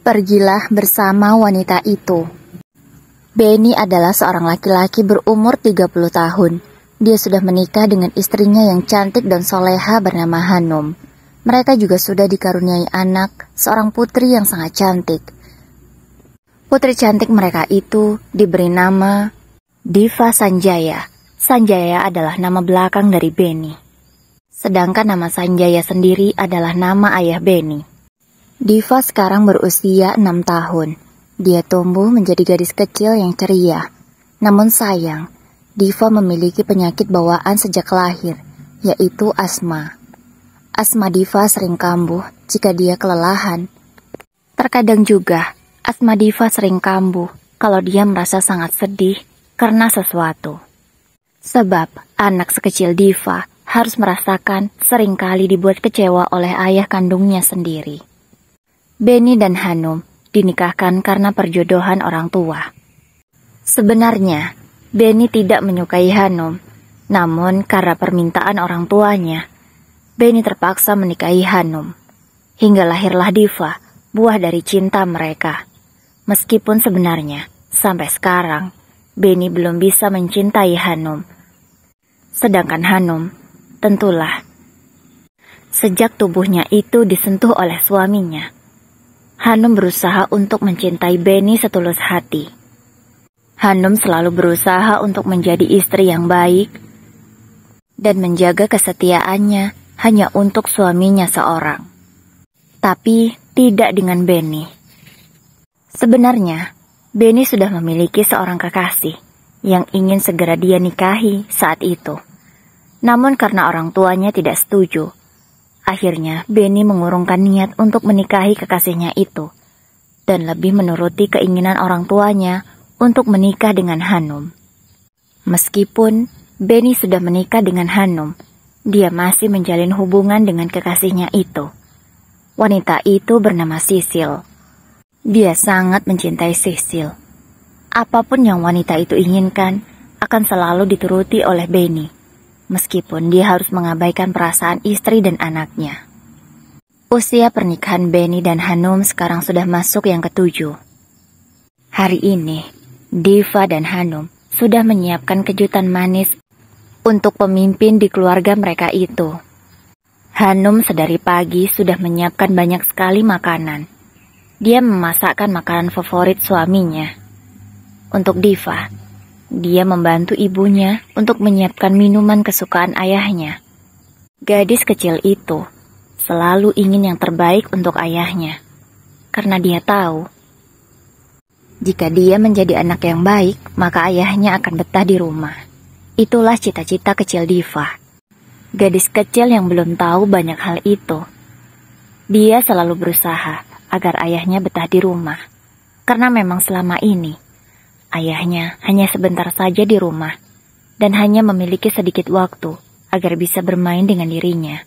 Pergilah bersama wanita itu. Benny adalah seorang laki-laki berumur 30 tahun. Dia sudah menikah dengan istrinya yang cantik dan soleha bernama Hanum. Mereka juga sudah dikaruniai anak, seorang putri yang sangat cantik. Putri cantik mereka itu diberi nama Diva Sanjaya. Sanjaya adalah nama belakang dari Benny. Sedangkan nama Sanjaya sendiri adalah nama ayah Benny. Diva sekarang berusia 6 tahun. Dia tumbuh menjadi gadis kecil yang ceria. Namun sayang, Diva memiliki penyakit bawaan sejak lahir, yaitu asma. Asma Diva sering kambuh jika dia kelelahan. Terkadang juga, asma Diva sering kambuh kalau dia merasa sangat sedih karena sesuatu. Sebab anak sekecil Diva harus merasakan seringkali dibuat kecewa oleh ayah kandungnya sendiri. Benny dan Hanum dinikahkan karena perjodohan orang tua. Sebenarnya, Benny tidak menyukai Hanum, namun karena permintaan orang tuanya, Benny terpaksa menikahi Hanum. Hingga lahirlah Diva, buah dari cinta mereka. Meskipun sebenarnya, sampai sekarang, Benny belum bisa mencintai Hanum. Sedangkan Hanum, tentulah, sejak tubuhnya itu disentuh oleh suaminya, Hanum berusaha untuk mencintai Benny setulus hati. Hanum selalu berusaha untuk menjadi istri yang baik dan menjaga kesetiaannya hanya untuk suaminya seorang. Tapi tidak dengan Benny. Sebenarnya, Benny sudah memiliki seorang kekasih yang ingin segera dia nikahi saat itu. Namun karena orang tuanya tidak setuju, akhirnya Benny mengurungkan niat untuk menikahi kekasihnya itu dan lebih menuruti keinginan orang tuanya untuk menikah dengan Hanum. Meskipun Benny sudah menikah dengan Hanum, dia masih menjalin hubungan dengan kekasihnya itu. Wanita itu bernama Sisil. Dia sangat mencintai Sisil. Apapun yang wanita itu inginkan akan selalu dituruti oleh Benny, meskipun dia harus mengabaikan perasaan istri dan anaknya. Usia pernikahan Benny dan Hanum sekarang sudah masuk yang ke-7. Hari ini, Diva dan Hanum sudah menyiapkan kejutan manis untuk pemimpin di keluarga mereka itu. Hanum sedari pagi sudah menyiapkan banyak sekali makanan. Dia memasakkan makanan favorit suaminya. Untuk Diva, dia membantu ibunya untuk menyiapkan minuman kesukaan ayahnya. Gadis kecil itu selalu ingin yang terbaik untuk ayahnya, karena dia tahu, jika dia menjadi anak yang baik, maka ayahnya akan betah di rumah. Itulah cita-cita kecil Diva. Gadis kecil yang belum tahu banyak hal itu. Dia selalu berusaha agar ayahnya betah di rumah, karena memang selama ini ayahnya hanya sebentar saja di rumah dan hanya memiliki sedikit waktu agar bisa bermain dengan dirinya.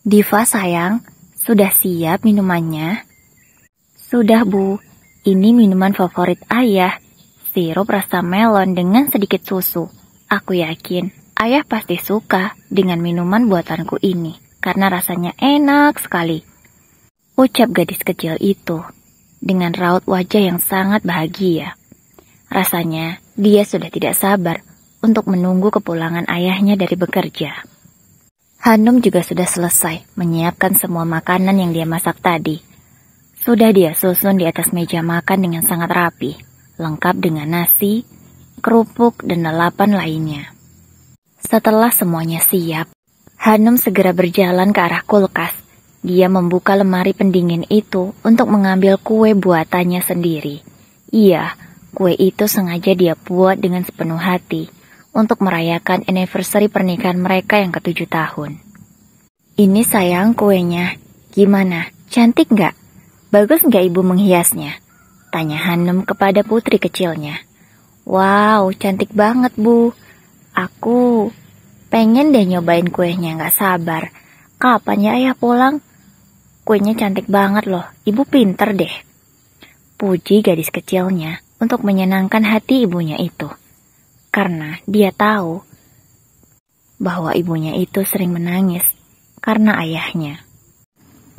Diva sayang, sudah siap minumannya? Sudah Bu, ini minuman favorit ayah, sirup rasa melon dengan sedikit susu. Aku yakin ayah pasti suka dengan minuman buatanku ini karena rasanya enak sekali, ucap gadis kecil itu dengan raut wajah yang sangat bahagia. Rasanya dia sudah tidak sabar untuk menunggu kepulangan ayahnya dari bekerja. Hanum juga sudah selesai menyiapkan semua makanan yang dia masak tadi. Sudah dia susun di atas meja makan dengan sangat rapi, lengkap dengan nasi, kerupuk, dan lalapan lainnya. Setelah semuanya siap, Hanum segera berjalan ke arah kulkas. Dia membuka lemari pendingin itu untuk mengambil kue buatannya sendiri. Iya, kue itu sengaja dia buat dengan sepenuh hati untuk merayakan anniversary pernikahan mereka yang ke-7 tahun. Ini sayang kuenya, gimana? Cantik nggak? Bagus nggak ibu menghiasnya? Tanya Hanum kepada putri kecilnya. Wow, cantik banget Bu. Aku pengen deh nyobain kuenya, nggak sabar. Kapan ya ayah pulang? Kuenya cantik banget loh, ibu pinter deh. Puji gadis kecilnya untuk menyenangkan hati ibunya itu. Karena dia tahu bahwa ibunya itu sering menangis karena ayahnya.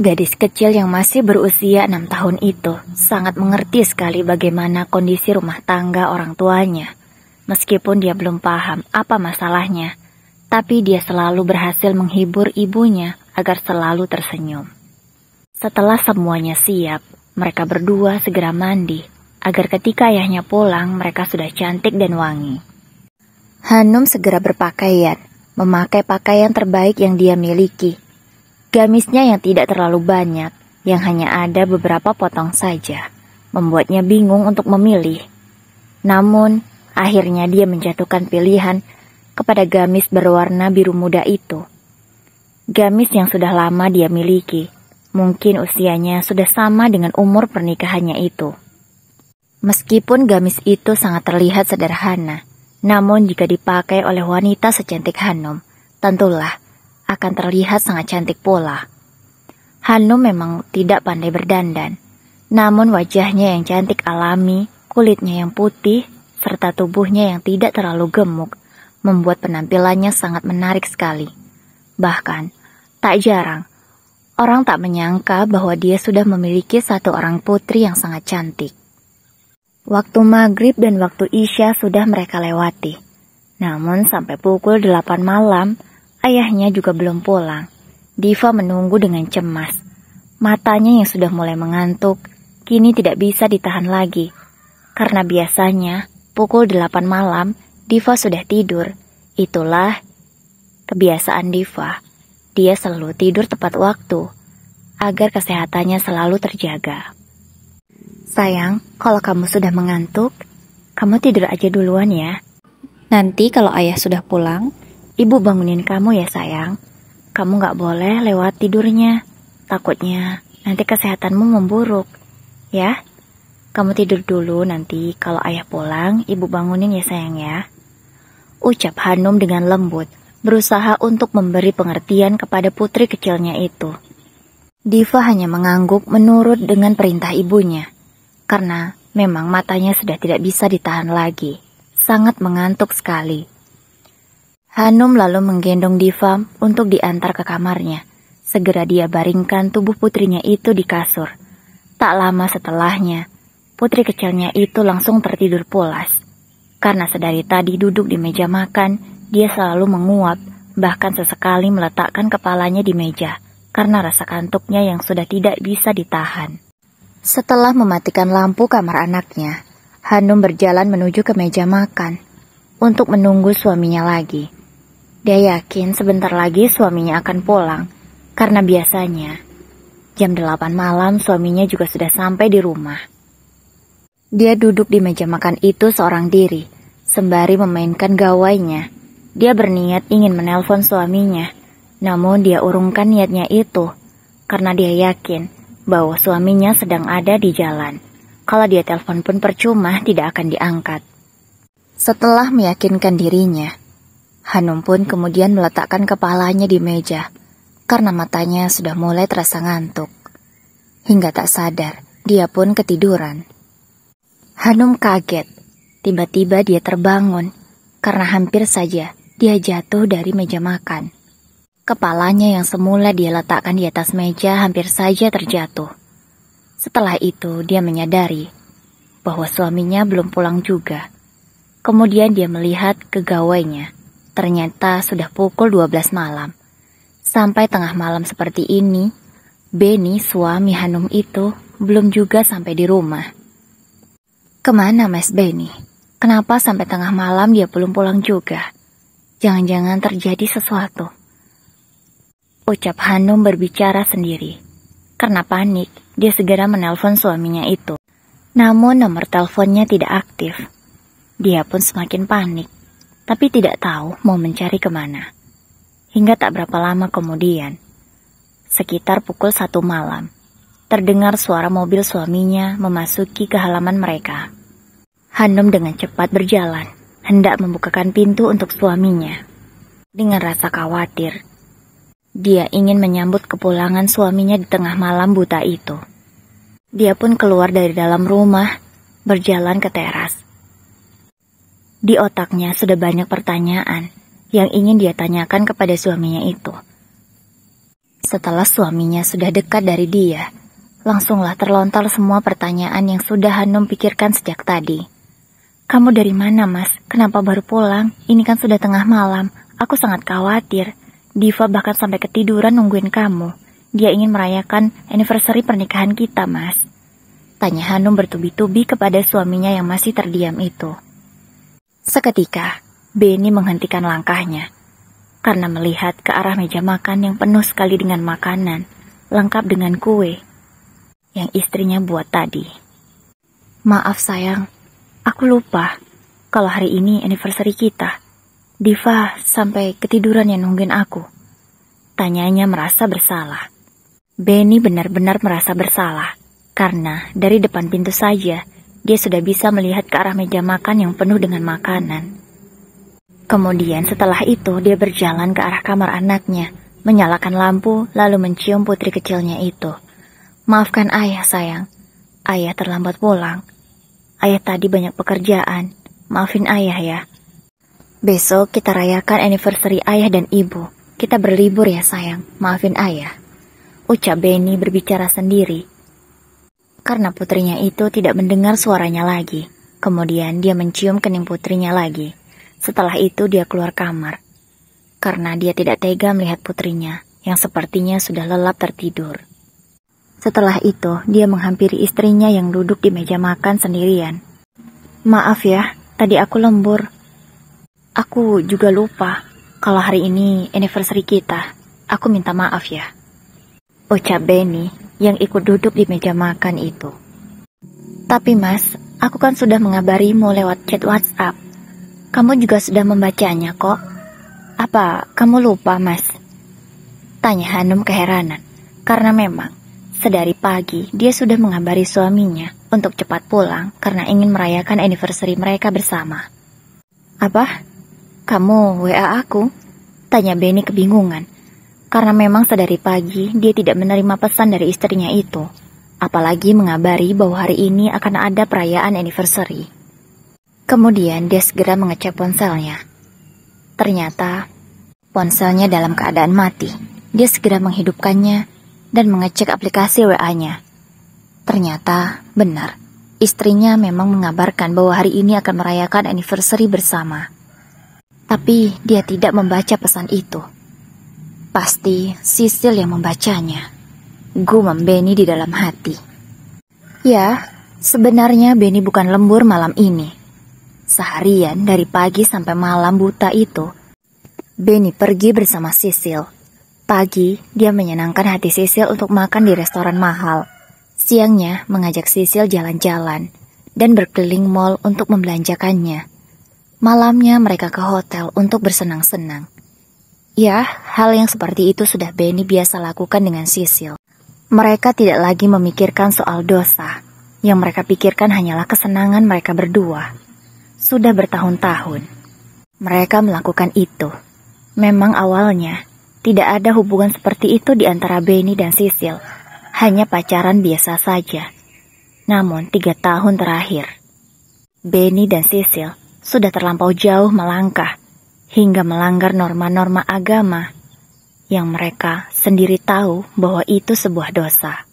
Gadis kecil yang masih berusia 6 tahun itu sangat mengerti sekali bagaimana kondisi rumah tangga orang tuanya. Meskipun dia belum paham apa masalahnya, tapi dia selalu berhasil menghibur ibunya agar selalu tersenyum. Setelah semuanya siap, mereka berdua segera mandi, agar ketika ayahnya pulang mereka sudah cantik dan wangi. Hanum segera berpakaian, memakai pakaian terbaik yang dia miliki. Gamisnya yang tidak terlalu banyak, yang hanya ada beberapa potong saja, membuatnya bingung untuk memilih. Namun, akhirnya dia menjatuhkan pilihan kepada gamis berwarna biru muda itu. Gamis yang sudah lama dia miliki, mungkin usianya sudah sama dengan umur pernikahannya itu. Meskipun gamis itu sangat terlihat sederhana, namun jika dipakai oleh wanita secantik Hanum, tentulah akan terlihat sangat cantik pula. Hanum memang tidak pandai berdandan, namun wajahnya yang cantik alami, kulitnya yang putih, serta tubuhnya yang tidak terlalu gemuk, membuat penampilannya sangat menarik sekali. Bahkan, tak jarang, orang tak menyangka bahwa dia sudah memiliki satu orang putri yang sangat cantik. Waktu maghrib dan waktu isya sudah mereka lewati. Namun sampai pukul 8 malam, ayahnya juga belum pulang. Diva menunggu dengan cemas. Matanya yang sudah mulai mengantuk, kini tidak bisa ditahan lagi. Karena biasanya, pukul 8 malam, Diva sudah tidur. Itulah kebiasaan Diva. Dia selalu tidur tepat waktu, agar kesehatannya selalu terjaga. Sayang, kalau kamu sudah mengantuk, kamu tidur aja duluan ya. Nanti kalau ayah sudah pulang, ibu bangunin kamu ya sayang. Kamu gak boleh lewat tidurnya. Takutnya nanti kesehatanmu memburuk. Ya, kamu tidur dulu, nanti kalau ayah pulang, ibu bangunin ya sayang ya. Ucap Hanum dengan lembut, berusaha untuk memberi pengertian kepada putri kecilnya itu. Diva hanya mengangguk menurut dengan perintah ibunya. Karena memang matanya sudah tidak bisa ditahan lagi. Sangat mengantuk sekali. Hanum lalu menggendong Diva untuk diantar ke kamarnya. Segera dia baringkan tubuh putrinya itu di kasur. Tak lama setelahnya, putri kecilnya itu langsung tertidur pulas. Karena sedari tadi duduk di meja makan, dia selalu menguap, bahkan sesekali meletakkan kepalanya di meja, karena rasa kantuknya yang sudah tidak bisa ditahan. Setelah mematikan lampu kamar anaknya, Hanum berjalan menuju ke meja makan untuk menunggu suaminya lagi. Dia yakin sebentar lagi suaminya akan pulang, karena biasanya jam 8 malam suaminya juga sudah sampai di rumah. Dia duduk di meja makan itu seorang diri, sembari memainkan gawainya. Dia berniat ingin menelpon suaminya, namun dia urungkan niatnya itu, karena dia yakin bahwa suaminya sedang ada di jalan. Kalau dia telepon pun percuma, tidak akan diangkat. Setelah meyakinkan dirinya, Hanum pun kemudian meletakkan kepalanya di meja, karena matanya sudah mulai terasa ngantuk. Hingga tak sadar, dia pun ketiduran. Hanum kaget, tiba-tiba dia terbangun, karena hampir saja dia jatuh dari meja makan. Kepalanya yang semula dia letakkan di atas meja hampir saja terjatuh. Setelah itu dia menyadari bahwa suaminya belum pulang juga. Kemudian dia melihat ke gawainya. Ternyata sudah pukul 12 malam. Sampai tengah malam seperti ini, Beni, suami Hanum itu, belum juga sampai di rumah. Kemana Mas Beni? Kenapa sampai tengah malam dia belum pulang juga? Jangan-jangan terjadi sesuatu. Ucap Hanum berbicara sendiri. Karena panik, dia segera menelpon suaminya itu. Namun nomor teleponnya tidak aktif. Dia pun semakin panik, tapi tidak tahu mau mencari kemana. Hingga tak berapa lama kemudian, sekitar pukul 1 malam, terdengar suara mobil suaminya memasuki ke halaman mereka. Hanum dengan cepat berjalan, hendak membukakan pintu untuk suaminya. Dengan rasa khawatir, dia ingin menyambut kepulangan suaminya di tengah malam buta itu. Dia pun keluar dari dalam rumah, berjalan ke teras. Di otaknya sudah banyak pertanyaan yang ingin dia tanyakan kepada suaminya itu. Setelah suaminya sudah dekat dari dia, langsunglah terlontar semua pertanyaan yang sudah Hanum pikirkan sejak tadi. "Kamu dari mana, Mas? Kenapa baru pulang? Ini kan sudah tengah malam. Aku sangat khawatir. Diva bahkan sampai ketiduran nungguin kamu. Dia ingin merayakan anniversary pernikahan kita, Mas." Tanya Hanum bertubi-tubi kepada suaminya yang masih terdiam itu. Seketika, Benny menghentikan langkahnya karena melihat ke arah meja makan yang penuh sekali dengan makanan, lengkap dengan kue yang istrinya buat tadi. "Maaf sayang, aku lupa kalau hari ini anniversary kita. Diva sampai ketiduran yang nungguin aku." Tanyanya merasa bersalah. Benny benar-benar merasa bersalah karena dari depan pintu saja dia sudah bisa melihat ke arah meja makan yang penuh dengan makanan. Kemudian setelah itu dia berjalan ke arah kamar anaknya, menyalakan lampu lalu mencium putri kecilnya itu. "Maafkan ayah sayang, ayah terlambat pulang. Ayah tadi banyak pekerjaan, maafin ayah ya. Besok kita rayakan anniversary ayah dan ibu. Kita berlibur ya sayang, maafin ayah," ucap Benny berbicara sendiri. Karena putrinya itu tidak mendengar suaranya lagi. Kemudian dia mencium kening putrinya lagi. Setelah itu dia keluar kamar, karena dia tidak tega melihat putrinya yang sepertinya sudah lelap tertidur. Setelah itu dia menghampiri istrinya yang duduk di meja makan sendirian. "Maaf ya, tadi aku lembur. Aku juga lupa kalau hari ini anniversary kita. Aku minta maaf ya," ucap Benny yang ikut duduk di meja makan itu. "Tapi Mas, aku kan sudah mengabarimu lewat chat WhatsApp. Kamu juga sudah membacanya kok. Apa kamu lupa, Mas?" Tanya Hanum keheranan, karena memang sedari pagi dia sudah mengabari suaminya untuk cepat pulang karena ingin merayakan anniversary mereka bersama. "Apa? Kamu WA aku?" Tanya Benny kebingungan, karena memang sedari pagi dia tidak menerima pesan dari istrinya itu, apalagi mengabari bahwa hari ini akan ada perayaan anniversary. Kemudian dia segera mengecek ponselnya. Ternyata ponselnya dalam keadaan mati. Dia segera menghidupkannya dan mengecek aplikasi WA-nya. Ternyata benar, istrinya memang mengabarkan bahwa hari ini akan merayakan anniversary bersama. Tapi dia tidak membaca pesan itu. Pasti Sisil yang membacanya. Gumam Benny di dalam hati. Ya, sebenarnya Benny bukan lembur malam ini. Seharian dari pagi sampai malam buta itu, Benny pergi bersama Sisil. Pagi, dia menyenangkan hati Sisil untuk makan di restoran mahal. Siangnya, mengajak Sisil jalan-jalan dan berkeliling mall untuk membelanjakannya. Malamnya mereka ke hotel untuk bersenang-senang. Ya, hal yang seperti itu sudah Benny biasa lakukan dengan Sisil. Mereka tidak lagi memikirkan soal dosa. Yang mereka pikirkan hanyalah kesenangan mereka berdua. Sudah bertahun-tahun mereka melakukan itu. Memang awalnya tidak ada hubungan seperti itu di antara Benny dan Sisil, hanya pacaran biasa saja. Namun 3 tahun terakhir, Benny dan Sisil sudah terlampau jauh melangkah hingga melanggar norma-norma agama yang mereka sendiri tahu bahwa itu sebuah dosa.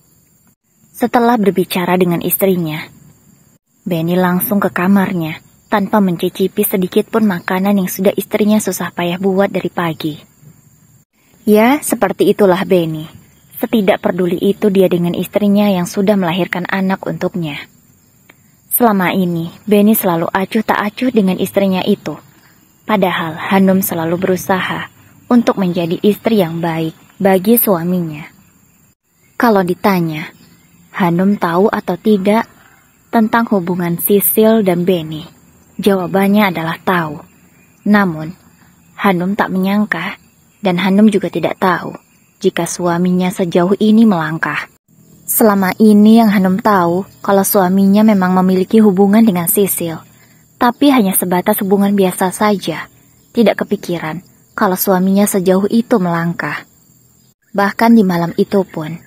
Setelah berbicara dengan istrinya, Benny langsung ke kamarnya tanpa mencicipi sedikit pun makanan yang sudah istrinya susah payah buat dari pagi. Ya, seperti itulah Benny. Setidak peduli itu dia dengan istrinya yang sudah melahirkan anak untuknya. Selama ini, Benny selalu acuh tak acuh dengan istrinya itu. Padahal Hanum selalu berusaha untuk menjadi istri yang baik bagi suaminya. Kalau ditanya, Hanum tahu atau tidak tentang hubungan Sisil dan Benny? Jawabannya adalah tahu. Namun, Hanum tak menyangka dan Hanum juga tidak tahu jika suaminya sejauh ini melangkah. Selama ini yang Hanum tahu kalau suaminya memang memiliki hubungan dengan Sisil, tapi hanya sebatas hubungan biasa saja. Tidak kepikiran kalau suaminya sejauh itu melangkah. Bahkan di malam itu pun,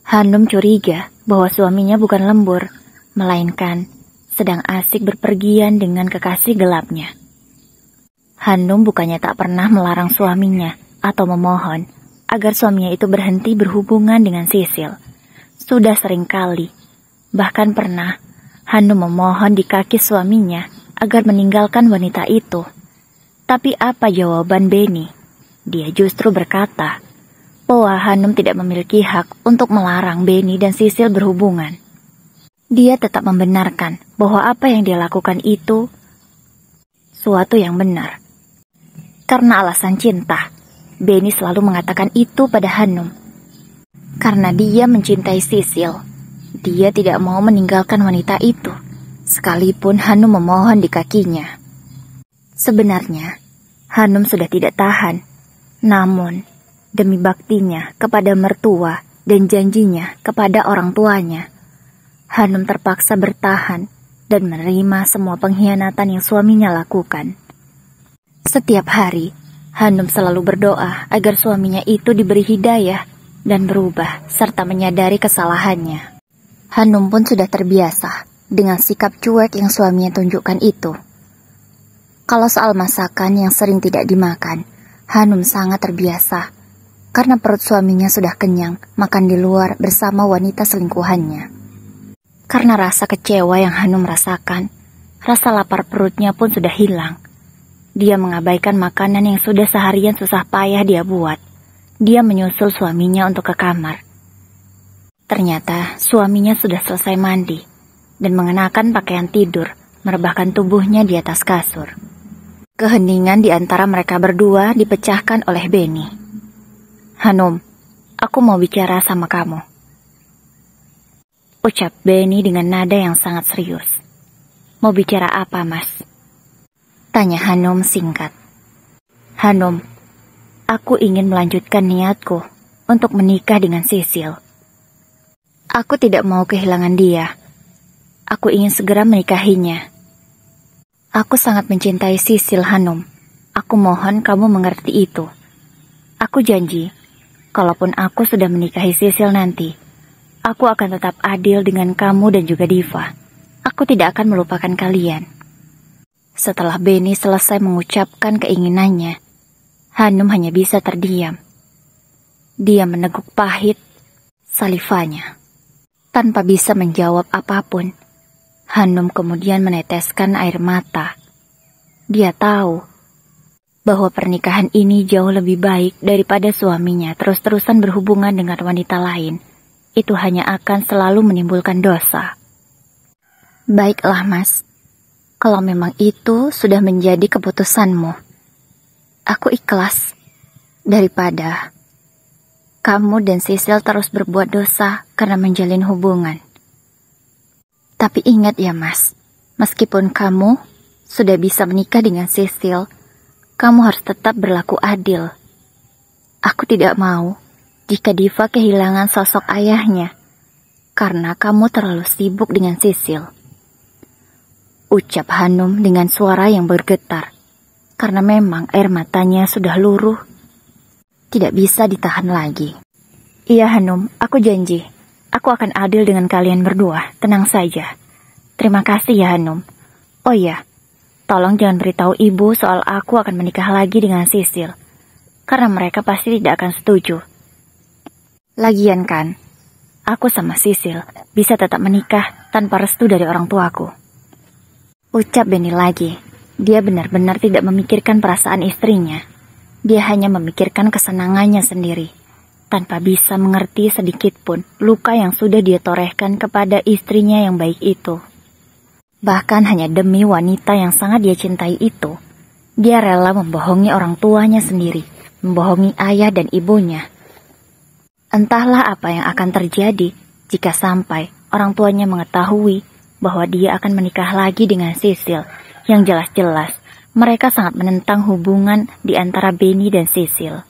Hanum curiga bahwa suaminya bukan lembur, melainkan sedang asik berpergian dengan kekasih gelapnya. Hanum bukannya tak pernah melarang suaminya atau memohon agar suaminya itu berhenti berhubungan dengan Sisil. Sudah sering kali, bahkan pernah, Hanum memohon di kaki suaminya agar meninggalkan wanita itu. Tapi apa jawaban Benny? Dia justru berkata bahwa Hanum tidak memiliki hak untuk melarang Benny dan Sisil berhubungan. Dia tetap membenarkan bahwa apa yang dia lakukan itu suatu yang benar. Karena alasan cinta, Benny selalu mengatakan itu pada Hanum. Karena dia mencintai Sisil, dia tidak mau meninggalkan wanita itu, sekalipun Hanum memohon di kakinya. Sebenarnya, Hanum sudah tidak tahan, namun demi baktinya kepada mertua dan janjinya kepada orang tuanya, Hanum terpaksa bertahan dan menerima semua pengkhianatan yang suaminya lakukan. Setiap hari, Hanum selalu berdoa agar suaminya itu diberi hidayah dan berubah serta menyadari kesalahannya. Hanum pun sudah terbiasa dengan sikap cuek yang suaminya tunjukkan itu. Kalau soal masakan yang sering tidak dimakan, Hanum sangat terbiasa karena perut suaminya sudah kenyang makan di luar bersama wanita selingkuhannya. Karena rasa kecewa yang Hanum rasakan, rasa lapar perutnya pun sudah hilang. Dia mengabaikan makanan yang sudah seharian susah payah dia buat. Dia menyusul suaminya untuk ke kamar. Ternyata suaminya sudah selesai mandi dan mengenakan pakaian tidur, merebahkan tubuhnya di atas kasur. Keheningan di antara mereka berdua dipecahkan oleh Benny. "Hanum, aku mau bicara sama kamu," ucap Benny dengan nada yang sangat serius. "Mau bicara apa, Mas?" tanya Hanum singkat. "Hanum, aku ingin melanjutkan niatku untuk menikah dengan Sisil. Aku tidak mau kehilangan dia. Aku ingin segera menikahinya. Aku sangat mencintai Sisil, Hanum. Aku mohon kamu mengerti itu. Aku janji, kalaupun aku sudah menikahi Sisil nanti, aku akan tetap adil dengan kamu dan juga Diva. Aku tidak akan melupakan kalian." Setelah Benny selesai mengucapkan keinginannya, Hanum hanya bisa terdiam. Dia meneguk pahit salivanya. Tanpa bisa menjawab apapun, Hanum kemudian meneteskan air mata. Dia tahu bahwa pernikahan ini jauh lebih baik daripada suaminya terus-terusan berhubungan dengan wanita lain. Itu hanya akan selalu menimbulkan dosa. "Baiklah, Mas. Kalau memang itu sudah menjadi keputusanmu, aku ikhlas. Daripada kamu dan Sisil terus berbuat dosa karena menjalin hubungan. Tapi ingat ya, Mas, meskipun kamu sudah bisa menikah dengan Sisil, kamu harus tetap berlaku adil. Aku tidak mau jika Diva kehilangan sosok ayahnya, karena kamu terlalu sibuk dengan Sisil," ucap Hanum dengan suara yang bergetar, karena memang air matanya sudah luruh, tidak bisa ditahan lagi. "Iya, Hanum, aku janji, aku akan adil dengan kalian berdua, tenang saja. Terima kasih ya, Hanum. Oh iya, tolong jangan beritahu ibu soal aku akan menikah lagi dengan Sisil, karena mereka pasti tidak akan setuju. Lagian kan, aku sama Sisil bisa tetap menikah tanpa restu dari orang tuaku," ucap Benny lagi. Dia benar-benar tidak memikirkan perasaan istrinya. Dia hanya memikirkan kesenangannya sendiri, tanpa bisa mengerti sedikit pun luka yang sudah dia torehkan kepada istrinya yang baik itu. Bahkan hanya demi wanita yang sangat dia cintai itu, dia rela membohongi orang tuanya sendiri, membohongi ayah dan ibunya. Entahlah apa yang akan terjadi jika sampai orang tuanya mengetahui bahwa dia akan menikah lagi dengan Sisil, yang jelas-jelas mereka sangat menentang hubungan di antara Benny dan Sisil.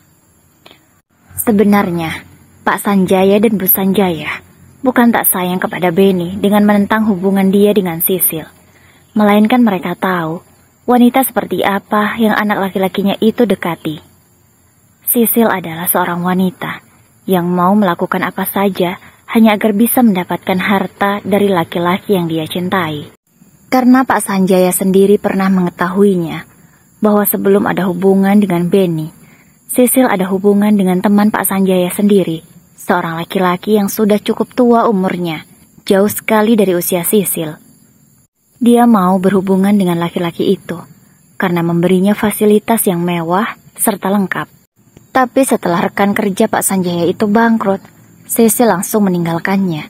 Sebenarnya, Pak Sanjaya dan Bu Sanjaya bukan tak sayang kepada Benny dengan menentang hubungan dia dengan Sisil, melainkan mereka tahu wanita seperti apa yang anak laki-lakinya itu dekati. Sisil adalah seorang wanita yang mau melakukan apa saja hanya agar bisa mendapatkan harta dari laki-laki yang dia cintai. Karena Pak Sanjaya sendiri pernah mengetahuinya bahwa sebelum ada hubungan dengan Benny, Sisil ada hubungan dengan teman Pak Sanjaya sendiri, seorang laki-laki yang sudah cukup tua umurnya, jauh sekali dari usia Sisil. Dia mau berhubungan dengan laki-laki itu, karena memberinya fasilitas yang mewah serta lengkap. Tapi setelah rekan kerja Pak Sanjaya itu bangkrut, Sisil langsung meninggalkannya,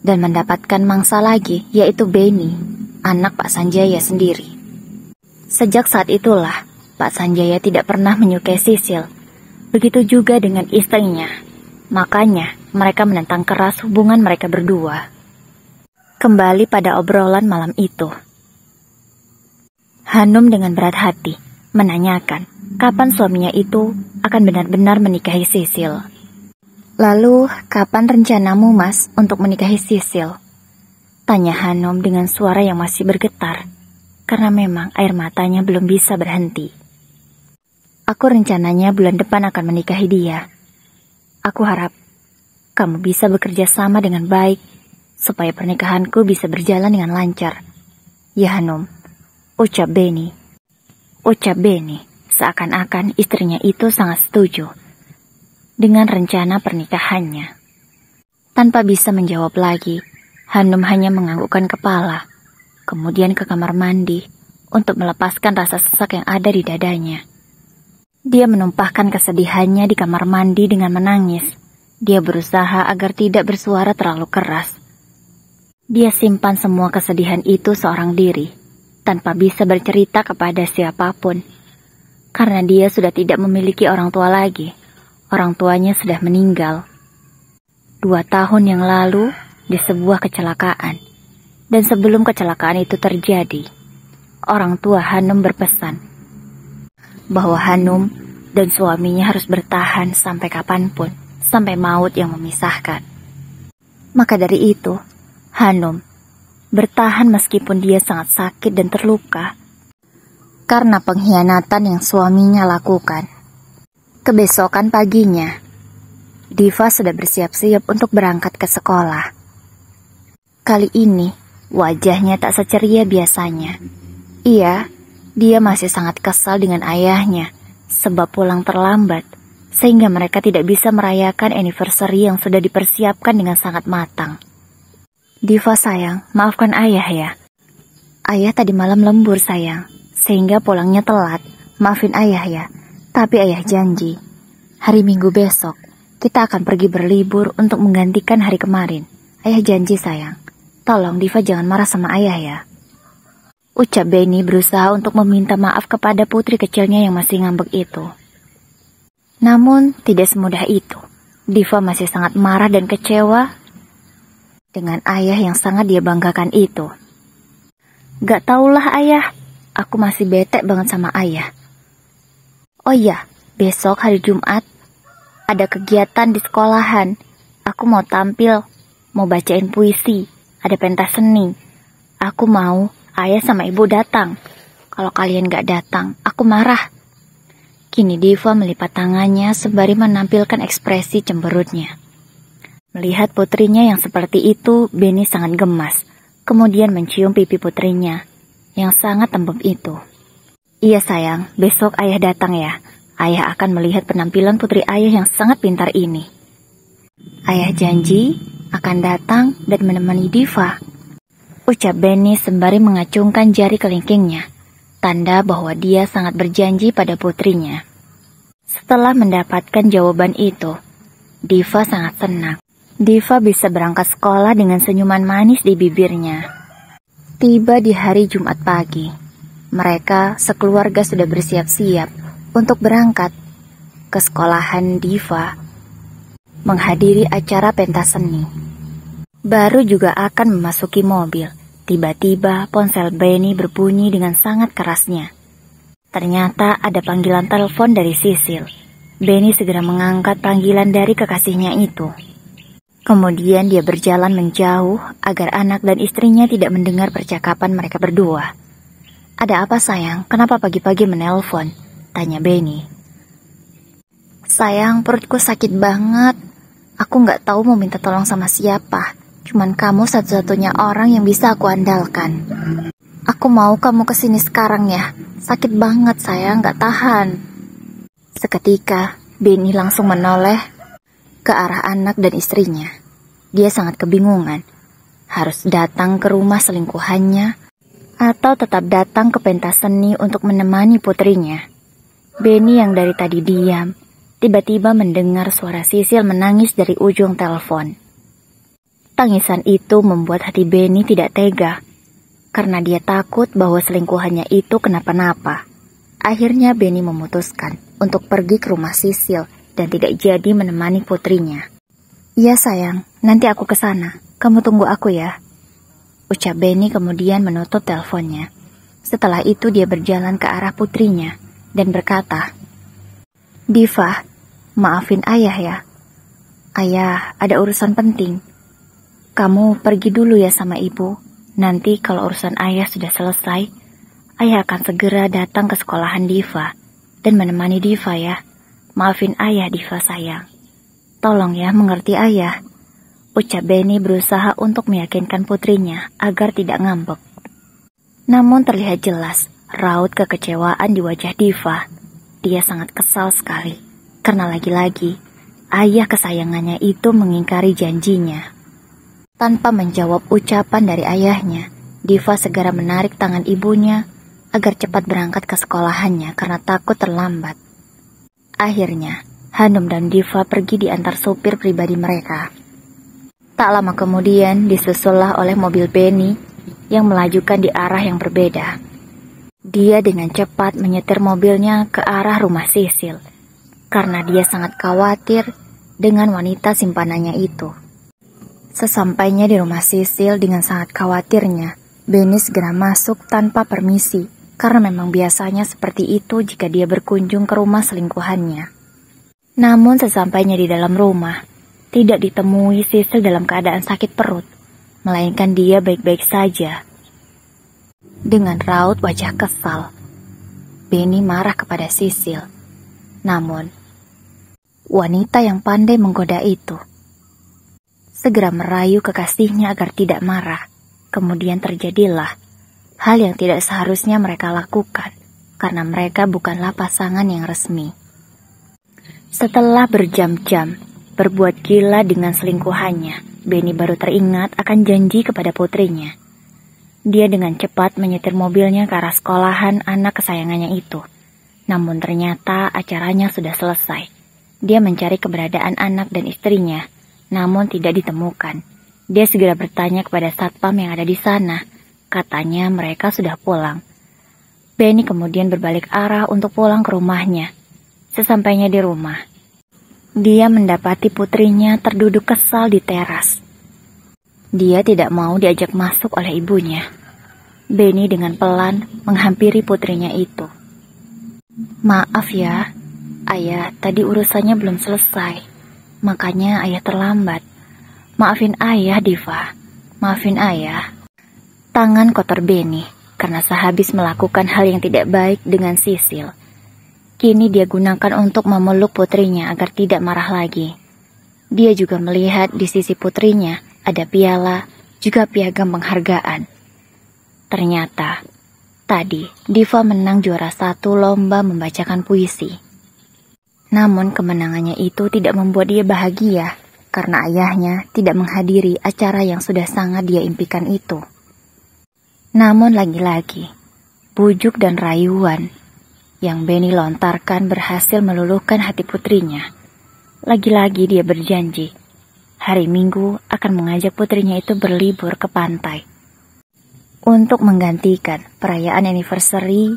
dan mendapatkan mangsa lagi, yaitu Beni, anak Pak Sanjaya sendiri. Sejak saat itulah, Pak Sanjaya tidak pernah menyukai Sisil. Begitu juga dengan istrinya. Makanya, mereka menentang keras hubungan mereka berdua. Kembali pada obrolan malam itu. Hanum dengan berat hati menanyakan kapan suaminya itu akan benar-benar menikahi Sisil. Lalu, kapan rencanamu, Mas, untuk menikahi Sisil? Tanya Hanum dengan suara yang masih bergetar, karena memang air matanya belum bisa berhenti. Aku rencananya bulan depan akan menikahi dia. Aku harap kamu bisa bekerja sama dengan baik, supaya pernikahanku bisa berjalan dengan lancar. Ya Hanum, ucap Beni. Ucap Beni, seakan-akan istrinya itu sangat setuju dengan rencana pernikahannya. Tanpa bisa menjawab lagi, Hanum hanya menganggukkan kepala, kemudian ke kamar mandi untuk melepaskan rasa sesak yang ada di dadanya. Dia menumpahkan kesedihannya di kamar mandi dengan menangis. Dia berusaha agar tidak bersuara terlalu keras. Dia simpan semua kesedihan itu seorang diri, tanpa bisa bercerita kepada siapapun. Karena dia sudah tidak memiliki orang tua lagi. Orang tuanya sudah meninggal 2 tahun yang lalu di sebuah kecelakaan. Dan sebelum kecelakaan itu terjadi, orang tua Hanum berpesan bahwa Hanum dan suaminya harus bertahan sampai kapanpun, sampai maut yang memisahkan. Maka dari itu, Hanum bertahan meskipun dia sangat sakit dan terluka karena pengkhianatan yang suaminya lakukan. Kebesokan paginya, Diva sudah bersiap-siap untuk berangkat ke sekolah. Kali ini, wajahnya tak seceria biasanya. Dia masih sangat kesal dengan ayahnya sebab pulang terlambat, sehingga mereka tidak bisa merayakan anniversary yang sudah dipersiapkan dengan sangat matang. Diva sayang, maafkan ayah ya. Ayah tadi malam lembur sayang, sehingga pulangnya telat. Maafin ayah ya. Tapi ayah janji, hari Minggu besok kita akan pergi berlibur untuk menggantikan hari kemarin. Ayah janji sayang. Tolong Diva jangan marah sama ayah ya. Ucap Beni berusaha untuk meminta maaf kepada putri kecilnya yang masih ngambek itu. Namun tidak semudah itu. Diva masih sangat marah dan kecewa dengan ayah yang sangat dia banggakan itu. Gak taulah ayah, aku masih bete banget sama ayah. Oh iya, besok hari Jumat ada kegiatan di sekolahan. Aku mau tampil, mau bacain puisi, ada pentas seni. Aku mau ayah sama ibu datang. Kalau kalian gak datang, aku marah. Kini Diva melipat tangannya sembari menampilkan ekspresi cemberutnya. Melihat putrinya yang seperti itu, Beni sangat gemas. Kemudian mencium pipi putrinya yang sangat tembem itu. Iya sayang, besok ayah datang ya. Ayah akan melihat penampilan putri ayah yang sangat pintar ini. Ayah janji akan datang dan menemani Diva. Ucap Beni sembari mengacungkan jari kelingkingnya, tanda bahwa dia sangat berjanji pada putrinya. Setelah mendapatkan jawaban itu, Diva sangat senang. Diva bisa berangkat sekolah dengan senyuman manis di bibirnya. Tiba di hari Jumat pagi, mereka sekeluarga sudah bersiap-siap untuk berangkat ke sekolahan Diva menghadiri acara pentas seni. Baru juga akan memasuki mobil, tiba-tiba ponsel Beni berbunyi dengan sangat kerasnya. Ternyata ada panggilan telepon dari Sisil. Beni segera mengangkat panggilan dari kekasihnya itu. Kemudian dia berjalan menjauh agar anak dan istrinya tidak mendengar percakapan mereka berdua. Ada apa sayang? Kenapa pagi-pagi menelpon? Tanya Beni. Sayang, perutku sakit banget. Aku gak tahu mau minta tolong sama siapa. Cuman kamu satu-satunya orang yang bisa aku andalkan. Aku mau kamu kesini sekarang ya. Sakit banget sayang, gak tahan. Seketika Benny langsung menoleh ke arah anak dan istrinya. Dia sangat kebingungan. Harus datang ke rumah selingkuhannya atau tetap datang ke pentas seni untuk menemani putrinya. Benny yang dari tadi diam, tiba-tiba mendengar suara Sisil menangis dari ujung telepon. Tangisan itu membuat hati Benny tidak tega, karena dia takut bahwa selingkuhannya itu kenapa-napa. Akhirnya Benny memutuskan untuk pergi ke rumah Sisil dan tidak jadi menemani putrinya. "Iya sayang, nanti aku ke sana. Kamu tunggu aku ya," ucap Benny kemudian menutup teleponnya. Setelah itu dia berjalan ke arah putrinya dan berkata, "Diva, maafin ayah ya. Ayah ada urusan penting. Kamu pergi dulu ya sama ibu. Nanti kalau urusan ayah sudah selesai, ayah akan segera datang ke sekolahan Diva dan menemani Diva ya. Maafin ayah Diva sayang. Tolong ya mengerti ayah," ucap Benny berusaha untuk meyakinkan putrinya agar tidak ngambek. Namun terlihat jelas raut kekecewaan di wajah Diva. Dia sangat kesal sekali karena lagi-lagi ayah kesayangannya itu mengingkari janjinya. Tanpa menjawab ucapan dari ayahnya, Diva segera menarik tangan ibunya agar cepat berangkat ke sekolahannya karena takut terlambat. Akhirnya, Hanum dan Diva pergi diantar supir pribadi mereka. Tak lama kemudian disusullah oleh mobil Benny yang melajukan di arah yang berbeda. Dia dengan cepat menyetir mobilnya ke arah rumah Sisil, karena dia sangat khawatir dengan wanita simpanannya itu. Sesampainya di rumah Sisil dengan sangat khawatirnya, Benny segera masuk tanpa permisi, karena memang biasanya seperti itu jika dia berkunjung ke rumah selingkuhannya. Namun sesampainya di dalam rumah, tidak ditemui Sisil dalam keadaan sakit perut, melainkan dia baik-baik saja. Dengan raut wajah kesal, Benny marah kepada Sisil. Namun, wanita yang pandai menggoda itu segera merayu kekasihnya agar tidak marah. Kemudian terjadilah hal yang tidak seharusnya mereka lakukan, karena mereka bukanlah pasangan yang resmi. Setelah berjam-jam berbuat gila dengan selingkuhannya, Benny baru teringat akan janji kepada putrinya. Dia dengan cepat menyetir mobilnya ke arah sekolahan anak kesayangannya itu. Namun ternyata acaranya sudah selesai. Dia mencari keberadaan anak dan istrinya, namun tidak ditemukan. Dia segera bertanya kepada satpam yang ada di sana. Katanya mereka sudah pulang. Benny kemudian berbalik arah untuk pulang ke rumahnya. Sesampainya di rumah, dia mendapati putrinya terduduk kesal di teras. Dia tidak mau diajak masuk oleh ibunya. Benny dengan pelan menghampiri putrinya itu. "Maaf ya, ayah tadi urusannya belum selesai, makanya ayah terlambat. Maafin ayah, Diva. Maafin ayah." Tangan kotor Benny karena sehabis melakukan hal yang tidak baik dengan Sisil. Kini dia gunakan untuk memeluk putrinya agar tidak marah lagi. Dia juga melihat di sisi putrinya ada piala, juga piagam penghargaan. Ternyata, tadi Diva menang juara 1 lomba membacakan puisi. Namun kemenangannya itu tidak membuat dia bahagia, karena ayahnya tidak menghadiri acara yang sudah sangat dia impikan itu. Namun lagi-lagi, bujuk dan rayuan yang Benny lontarkan berhasil meluluhkan hati putrinya. Lagi-lagi dia berjanji, hari Minggu akan mengajak putrinya itu berlibur ke pantai untuk menggantikan perayaan anniversary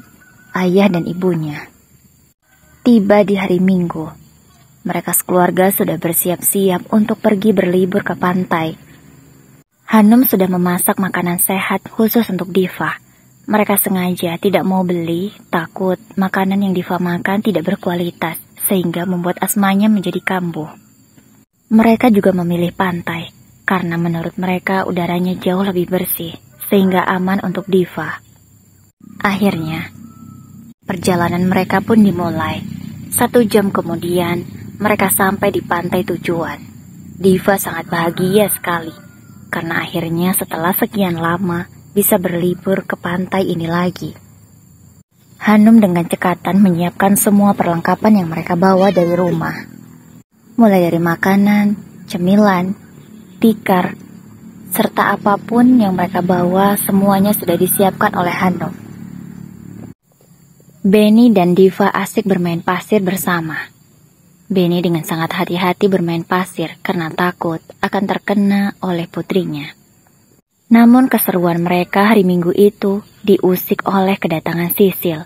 ayah dan ibunya. Tiba di hari Minggu, mereka sekeluarga sudah bersiap-siap untuk pergi berlibur ke pantai. Hanum sudah memasak makanan sehat khusus untuk Diva. Mereka sengaja tidak mau beli, takut makanan yang Diva makan tidak berkualitas, sehingga membuat asmanya menjadi kambuh. Mereka juga memilih pantai, karena menurut mereka udaranya jauh lebih bersih, sehingga aman untuk Diva. Akhirnya, perjalanan mereka pun dimulai. 1 jam kemudian, mereka sampai di pantai tujuan. Diva sangat bahagia sekali, karena akhirnya setelah sekian lama, bisa berlibur ke pantai ini lagi. Hanum dengan cekatan menyiapkan semua perlengkapan yang mereka bawa dari rumah. Mulai dari makanan, cemilan, tikar, serta apapun yang mereka bawa, semuanya sudah disiapkan oleh Hanum. Benny dan Diva asik bermain pasir bersama. Benny dengan sangat hati-hati bermain pasir karena takut akan terkena oleh putrinya. Namun keseruan mereka hari Minggu itu diusik oleh kedatangan Sisil.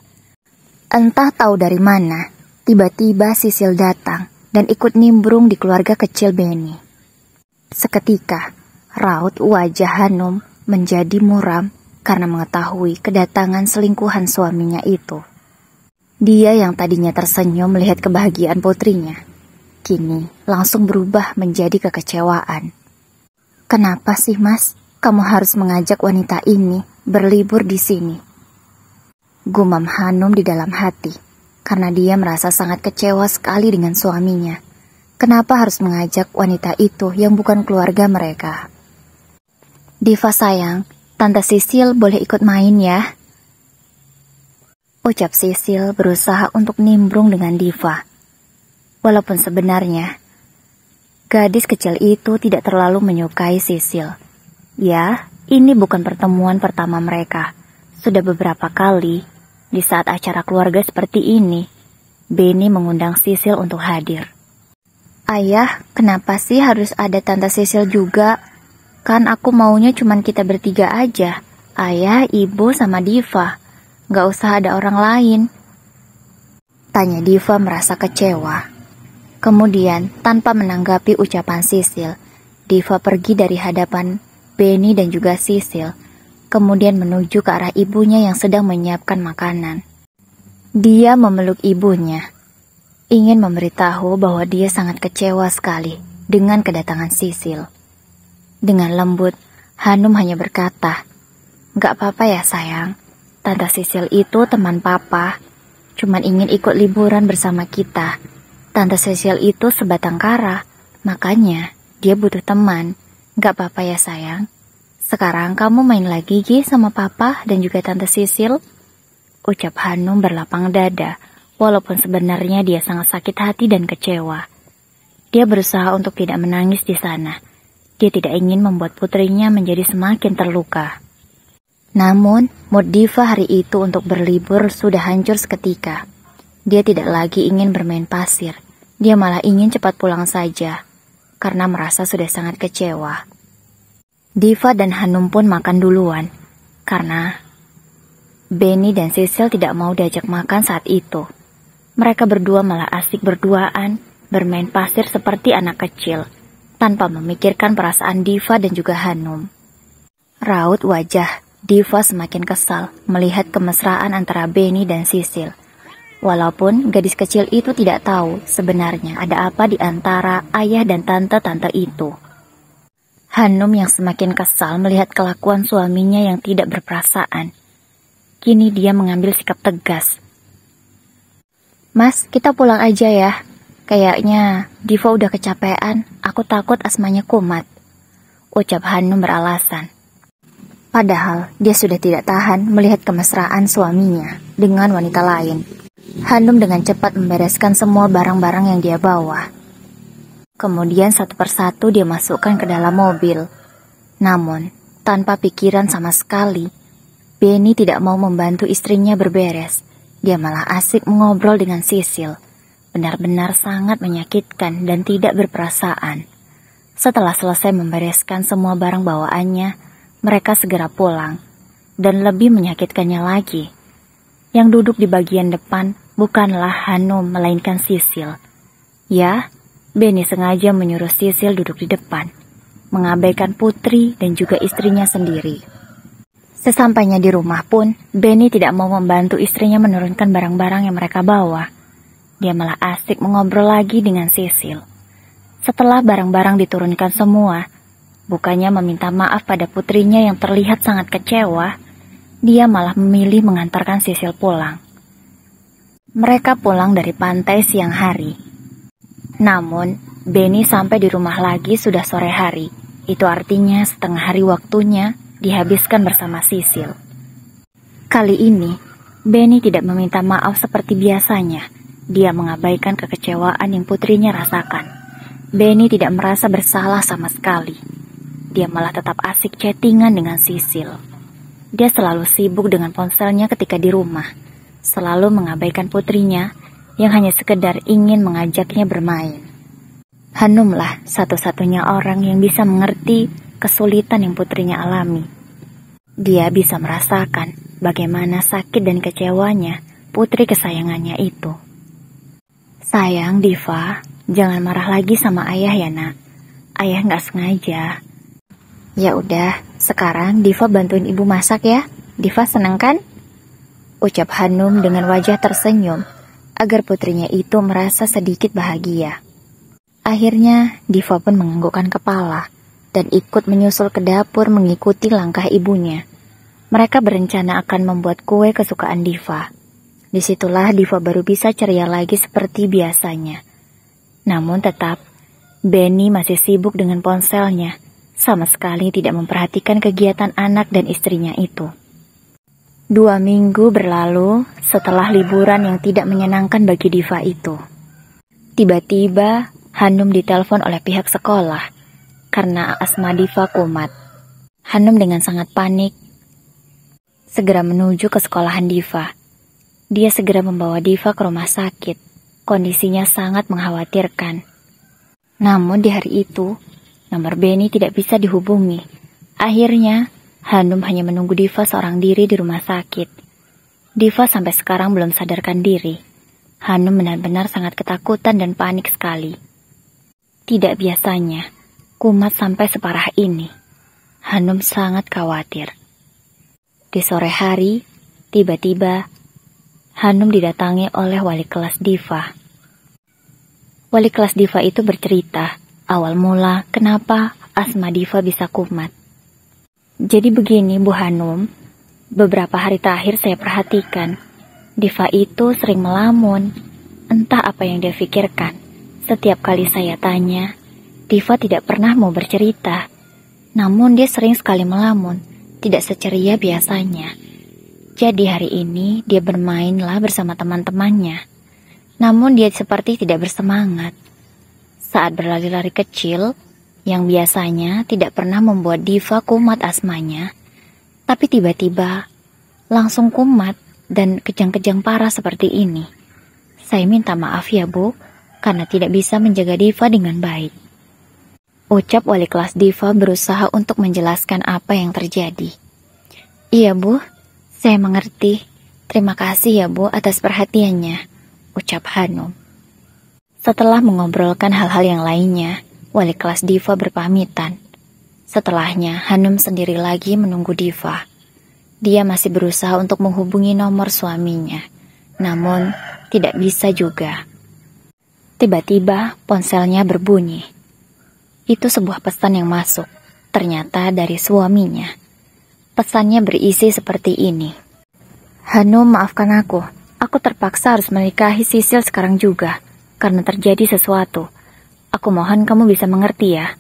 Entah tahu dari mana, tiba-tiba Sisil datang dan ikut nimbrung di keluarga kecil Benny. Seketika, raut wajah Hanum menjadi muram karena mengetahui kedatangan selingkuhan suaminya itu. Dia yang tadinya tersenyum melihat kebahagiaan putrinya, kini langsung berubah menjadi kekecewaan. "Kenapa sih, Mas? Kamu harus mengajak wanita ini berlibur di sini?" Gumam Hanum di dalam hati, karena dia merasa sangat kecewa sekali dengan suaminya. Kenapa harus mengajak wanita itu yang bukan keluarga mereka? "Diva sayang, Tante Sisil boleh ikut main ya?" Ucap Sisil berusaha untuk nimbrung dengan Diva. Walaupun sebenarnya, gadis kecil itu tidak terlalu menyukai Sisil. Ya, ini bukan pertemuan pertama mereka. Sudah beberapa kali, di saat acara keluarga seperti ini, Benny mengundang Sisil untuk hadir. "Ayah, kenapa sih harus ada Tante Sisil juga? Kan aku maunya cuman kita bertiga aja. Ayah, ibu, sama Diva. Gak usah ada orang lain." Tanya Diva merasa kecewa. Kemudian, tanpa menanggapi ucapan Sisil, Diva pergi dari hadapan Benny dan juga Sisil, kemudian menuju ke arah ibunya yang sedang menyiapkan makanan. Dia memeluk ibunya, ingin memberitahu bahwa dia sangat kecewa sekali dengan kedatangan Sisil. Dengan lembut, Hanum hanya berkata, "Gak apa-apa ya sayang, Tante Sisil itu teman papa, cuman ingin ikut liburan bersama kita. Tante Sisil itu sebatang kara, makanya dia butuh teman. Gak apa-apa ya sayang. Sekarang kamu main lagi Gi sama papa dan juga Tante Sisil." Ucap Hanum berlapang dada, walaupun sebenarnya dia sangat sakit hati dan kecewa. Dia berusaha untuk tidak menangis di sana. Dia tidak ingin membuat putrinya menjadi semakin terluka. Namun, mood Diva hari itu untuk berlibur sudah hancur seketika. Dia tidak lagi ingin bermain pasir. Dia malah ingin cepat pulang saja, karena merasa sudah sangat kecewa. Diva dan Hanum pun makan duluan, karena Benny dan Sisil tidak mau diajak makan saat itu. Mereka berdua malah asik berduaan, bermain pasir seperti anak kecil, tanpa memikirkan perasaan Diva dan juga Hanum. Raut wajah Diva semakin kesal melihat kemesraan antara Benny dan Sisil. Walaupun gadis kecil itu tidak tahu sebenarnya ada apa di antara ayah dan tante-tante itu. Hanum yang semakin kesal melihat kelakuan suaminya yang tidak berperasaan. Kini dia mengambil sikap tegas. "Mas, kita pulang aja ya. Kayaknya Diva udah kecapean, aku takut asmanya kumat." Ucap Hanum beralasan. Padahal dia sudah tidak tahan melihat kemesraan suaminya dengan wanita lain. Hanum dengan cepat membereskan semua barang-barang yang dia bawa. Kemudian satu persatu dia masukkan ke dalam mobil. Namun, tanpa pikiran sama sekali, Benny tidak mau membantu istrinya berberes. Dia malah asik mengobrol dengan Sisil. Benar-benar sangat menyakitkan dan tidak berperasaan. Setelah selesai membereskan semua barang bawaannya, mereka segera pulang. Dan lebih menyakitkannya lagi, yang duduk di bagian depan bukanlah Hanum melainkan Sisil. Ya, Benny sengaja menyuruh Sisil duduk di depan, mengabaikan putri dan juga istrinya sendiri. Sesampainya di rumah pun, Benny tidak mau membantu istrinya menurunkan barang-barang yang mereka bawa. Dia malah asik mengobrol lagi dengan Sisil. Setelah barang-barang diturunkan semua, bukannya meminta maaf pada putrinya yang terlihat sangat kecewa, dia malah memilih mengantarkan Sisil pulang. Mereka pulang dari pantai siang hari. Namun, Benny sampai di rumah lagi sudah sore hari. Itu artinya setengah hari waktunya dihabiskan bersama Sisil. Kali ini, Benny tidak meminta maaf seperti biasanya. Dia mengabaikan kekecewaan yang putrinya rasakan. Benny tidak merasa bersalah sama sekali. Dia malah tetap asik chattingan dengan Sisil. Dia selalu sibuk dengan ponselnya ketika di rumah, selalu mengabaikan putrinya yang hanya sekedar ingin mengajaknya bermain. Hanumlah satu-satunya orang yang bisa mengerti kesulitan yang putrinya alami. Dia bisa merasakan bagaimana sakit dan kecewanya putri kesayangannya itu. Sayang, Diva, jangan marah lagi sama ayah ya nak. Ayah nggak sengaja. Ya udah, sekarang Diva bantuin ibu masak ya. Diva seneng kan? Ucap Hanum dengan wajah tersenyum agar putrinya itu merasa sedikit bahagia. Akhirnya Diva pun menganggukkan kepala dan ikut menyusul ke dapur mengikuti langkah ibunya. Mereka berencana akan membuat kue kesukaan Diva. Disitulah Diva baru bisa ceria lagi seperti biasanya. Namun tetap, Benny masih sibuk dengan ponselnya, sama sekali tidak memperhatikan kegiatan anak dan istrinya itu. 2 minggu berlalu setelah liburan yang tidak menyenangkan bagi Diva itu. Tiba-tiba, Hanum ditelepon oleh pihak sekolah karena asma Diva kumat. Hanum dengan sangat panik segera menuju ke sekolahan Diva. Dia segera membawa Diva ke rumah sakit. Kondisinya sangat mengkhawatirkan. Namun di hari itu, nomor Benny tidak bisa dihubungi. Akhirnya, Hanum hanya menunggu Diva seorang diri di rumah sakit. Diva sampai sekarang belum sadarkan diri. Hanum benar-benar sangat ketakutan dan panik sekali. Tidak biasanya, kumat sampai separah ini. Hanum sangat khawatir. Di sore hari, tiba-tiba, Hanum didatangi oleh wali kelas Diva. Wali kelas Diva itu bercerita, awal mula kenapa asma Diva bisa kumat. Jadi begini Bu Hanum, beberapa hari terakhir saya perhatikan, Diva itu sering melamun. Entah apa yang dia pikirkan. Setiap kali saya tanya, Diva tidak pernah mau bercerita. Namun dia sering sekali melamun, tidak seceria biasanya. Jadi hari ini dia bermainlah bersama teman-temannya. Namun dia seperti tidak bersemangat. Saat berlari-lari kecil, yang biasanya tidak pernah membuat Diva kumat asmanya, tapi tiba-tiba langsung kumat dan kejang-kejang parah seperti ini. Saya minta maaf ya Bu, karena tidak bisa menjaga Diva dengan baik. Ucap wali kelas Diva berusaha untuk menjelaskan apa yang terjadi. Iya Bu, saya mengerti. Terima kasih ya Bu atas perhatiannya, ucap Hanum. Setelah mengobrolkan hal-hal yang lainnya, wali kelas Diva berpamitan. Setelahnya, Hanum sendiri lagi menunggu Diva. Dia masih berusaha untuk menghubungi nomor suaminya, namun tidak bisa juga. Tiba-tiba ponselnya berbunyi. Itu sebuah pesan yang masuk, ternyata dari suaminya. Pesannya berisi seperti ini. Hanum, maafkan aku. Aku terpaksa harus menikahi Sisil sekarang juga, karena terjadi sesuatu. Aku mohon kamu bisa mengerti ya.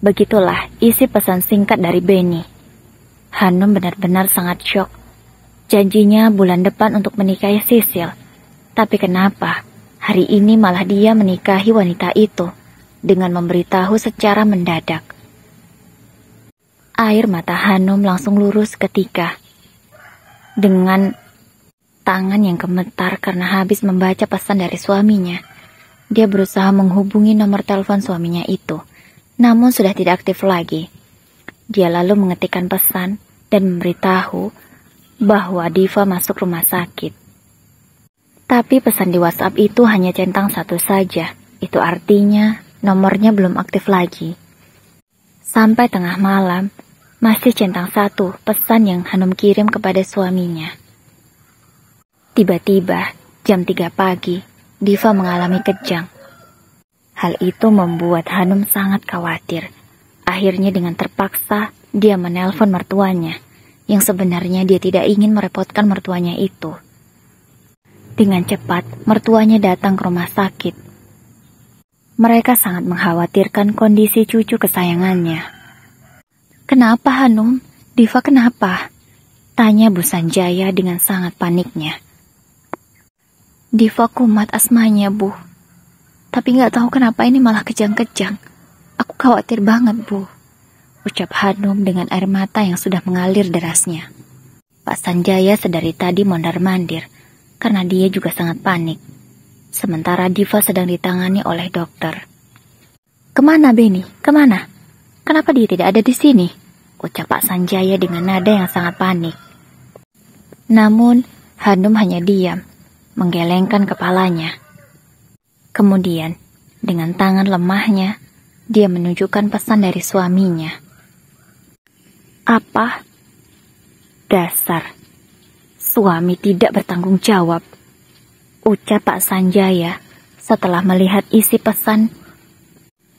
Begitulah isi pesan singkat dari Benny. Hanum benar-benar sangat syok. Janjinya bulan depan untuk menikahi Sisil. Tapi kenapa hari ini malah dia menikahi wanita itu dengan memberitahu secara mendadak. Air mata Hanum langsung lurus ketika dengan tangan yang gemetar karena habis membaca pesan dari suaminya, dia berusaha menghubungi nomor telepon suaminya itu, namun sudah tidak aktif lagi. Dia lalu mengetikkan pesan dan memberitahu bahwa Diva masuk rumah sakit. Tapi pesan di WhatsApp itu hanya centang satu saja, itu artinya nomornya belum aktif lagi. Sampai tengah malam, masih centang satu pesan yang Hanum kirim kepada suaminya. Tiba-tiba, jam 3 pagi, Diva mengalami kejang. Hal itu membuat Hanum sangat khawatir. Akhirnya dengan terpaksa, dia menelpon mertuanya, yang sebenarnya dia tidak ingin merepotkan mertuanya itu. Dengan cepat, mertuanya datang ke rumah sakit. Mereka sangat mengkhawatirkan kondisi cucu kesayangannya. Kenapa Hanum? Diva kenapa? Tanya Bu Sanjaya dengan sangat paniknya. Diva kumat asmanya, Bu. Tapi gak tahu kenapa ini malah kejang-kejang. Aku khawatir banget, Bu. Ucap Hanum dengan air mata yang sudah mengalir derasnya. Pak Sanjaya sedari tadi mondar-mandir karena dia juga sangat panik. Sementara Diva sedang ditangani oleh dokter. Kemana Beni? Kemana? Kenapa dia tidak ada di sini? Ucap Pak Sanjaya dengan nada yang sangat panik. Namun Hanum hanya diam, menggelengkan kepalanya. Kemudian dengan tangan lemahnya dia menunjukkan pesan dari suaminya. Apa? Dasar suami tidak bertanggung jawab, ucap Pak Sanjaya setelah melihat isi pesan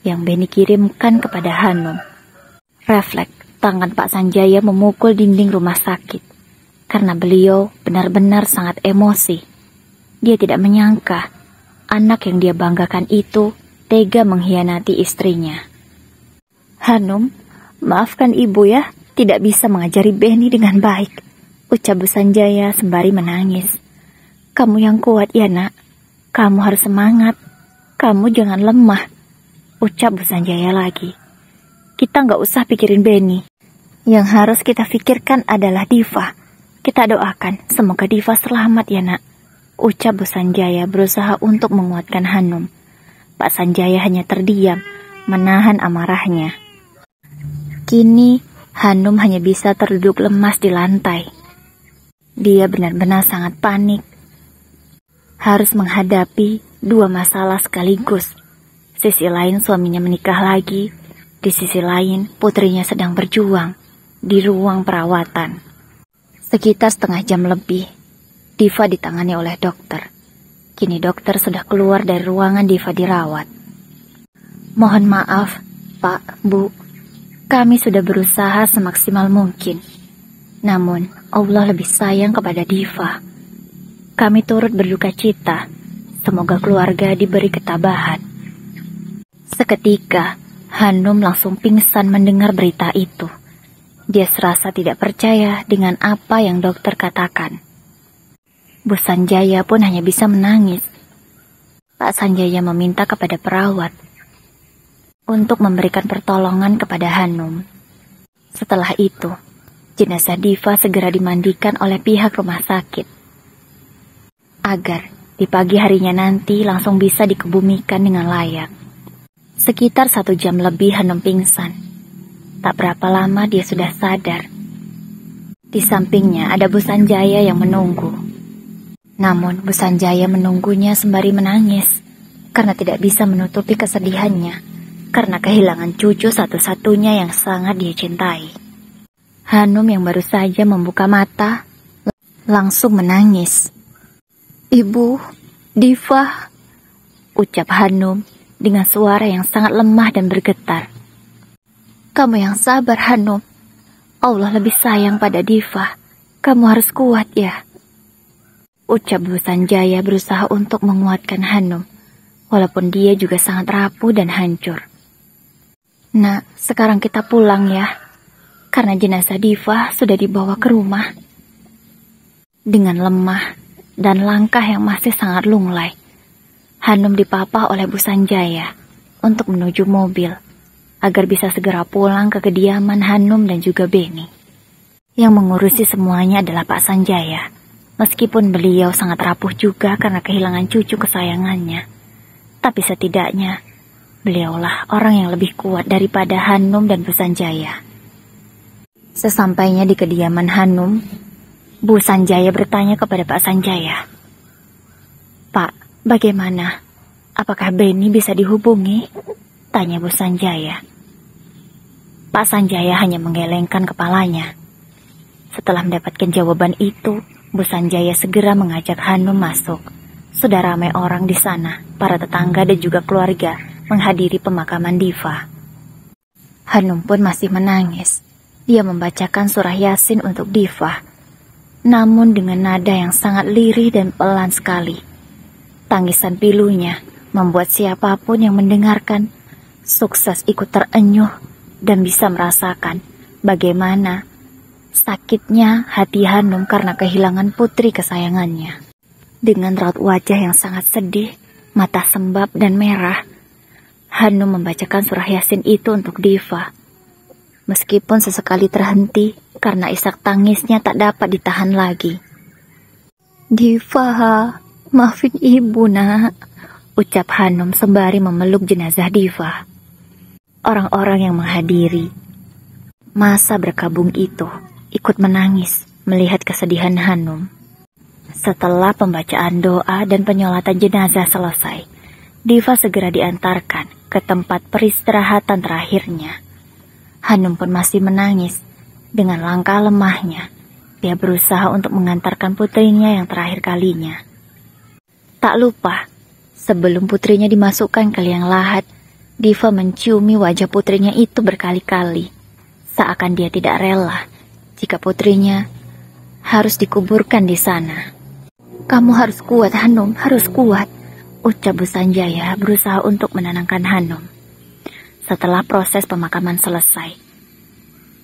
yang Beni kirimkan kepada Hanum. Refleks tangan Pak Sanjaya memukul dinding rumah sakit karena beliau benar-benar sangat emosi. Dia tidak menyangka anak yang dia banggakan itu tega mengkhianati istrinya. Hanum, maafkan ibu ya, tidak bisa mengajari Beni dengan baik, ucap Bu Sanjaya sembari menangis. Kamu yang kuat ya nak, kamu harus semangat, kamu jangan lemah, ucap Bu Sanjaya lagi. Kita nggak usah pikirin Beni, yang harus kita pikirkan adalah Diva. Kita doakan semoga Diva selamat ya nak, ucap Bu Sanjaya berusaha untuk menguatkan Hanum. Pak Sanjaya hanya terdiam, menahan amarahnya. Kini Hanum hanya bisa terduduk lemas di lantai. Dia benar-benar sangat panik. Harus menghadapi dua masalah sekaligus. Sisi lain suaminya menikah lagi, di sisi lain putrinya sedang berjuang di ruang perawatan. Sekitar setengah jam lebih, Diva ditangani oleh dokter. Kini dokter sudah keluar dari ruangan Diva dirawat. Mohon maaf, Pak, Bu. Kami sudah berusaha semaksimal mungkin. Namun, Allah lebih sayang kepada Diva. Kami turut berduka cita. Semoga keluarga diberi ketabahan. Seketika, Hanum langsung pingsan mendengar berita itu. Dia serasa tidak percaya dengan apa yang dokter katakan. Bu Sanjaya pun hanya bisa menangis. Pak Sanjaya meminta kepada perawat untuk memberikan pertolongan kepada Hanum. Setelah itu, jenazah Diva segera dimandikan oleh pihak rumah sakit, agar di pagi harinya nanti langsung bisa dikebumikan dengan layak. Sekitar 1 jam lebih Hanum pingsan. Tak berapa lama dia sudah sadar. Di sampingnya ada Bu Sanjaya yang menunggu. Namun Bu Sanjaya menunggunya sembari menangis karena tidak bisa menutupi kesedihannya karena kehilangan cucu satu-satunya yang sangat dia cintai. Hanum yang baru saja membuka mata langsung menangis. Ibu, Diva, ucap Hanum dengan suara yang sangat lemah dan bergetar. Kamu yang sabar Hanum, Allah lebih sayang pada Diva. Kamu harus kuat ya, ucap Bu Sanjaya berusaha untuk menguatkan Hanum, walaupun dia juga sangat rapuh dan hancur. Nak, sekarang kita pulang ya, karena jenazah Diva sudah dibawa ke rumah. Dengan lemah dan langkah yang masih sangat lunglai, Hanum dipapah oleh Bu Sanjaya untuk menuju mobil, agar bisa segera pulang ke kediaman Hanum dan juga Beni. Yang mengurusi semuanya adalah Pak Sanjaya, meskipun beliau sangat rapuh juga karena kehilangan cucu kesayangannya. Tapi setidaknya, beliaulah orang yang lebih kuat daripada Hanum dan Bu Sanjaya. Sesampainya di kediaman Hanum, Bu Sanjaya bertanya kepada Pak Sanjaya. Pak, bagaimana? Apakah Beni bisa dihubungi? Tanya Bu Sanjaya. Pak Sanjaya hanya menggelengkan kepalanya. Setelah mendapatkan jawaban itu, Bu Sanjaya segera mengajak Hanum masuk. Sudah ramai orang di sana, para tetangga dan juga keluarga menghadiri pemakaman Diva. Hanum pun masih menangis. Dia membacakan surah Yasin untuk Diva, namun dengan nada yang sangat lirih dan pelan sekali. Tangisan pilunya membuat siapapun yang mendengarkan sukses ikut terenyuh dan bisa merasakan bagaimana Sakitnya hati Hanum karena kehilangan putri kesayangannya. Dengan raut wajah yang sangat sedih, mata sembab dan merah, Hanum membacakan surah Yasin itu untuk Diva. Meskipun sesekali terhenti karena isak tangisnya tak dapat ditahan lagi. "Diva, maafin ibu nak," ucap Hanum sembari memeluk jenazah Diva. Orang-orang yang menghadiri masa berkabung itu ikut menangis melihat kesedihan Hanum. Setelah pembacaan doa dan penyolatan jenazah selesai, Diva segera diantarkan ke tempat peristirahatan terakhirnya. Hanum pun masih menangis. Dengan langkah lemahnya, dia berusaha untuk mengantarkan putrinya yang terakhir kalinya. Tak lupa, sebelum putrinya dimasukkan ke liang lahat, Diva menciumi wajah putrinya itu berkali-kali, seakan dia tidak rela jika putrinya harus dikuburkan di sana. "Kamu harus kuat, Hanum, harus kuat," ucap Bu Sanjaya berusaha untuk menenangkan Hanum. Setelah proses pemakaman selesai,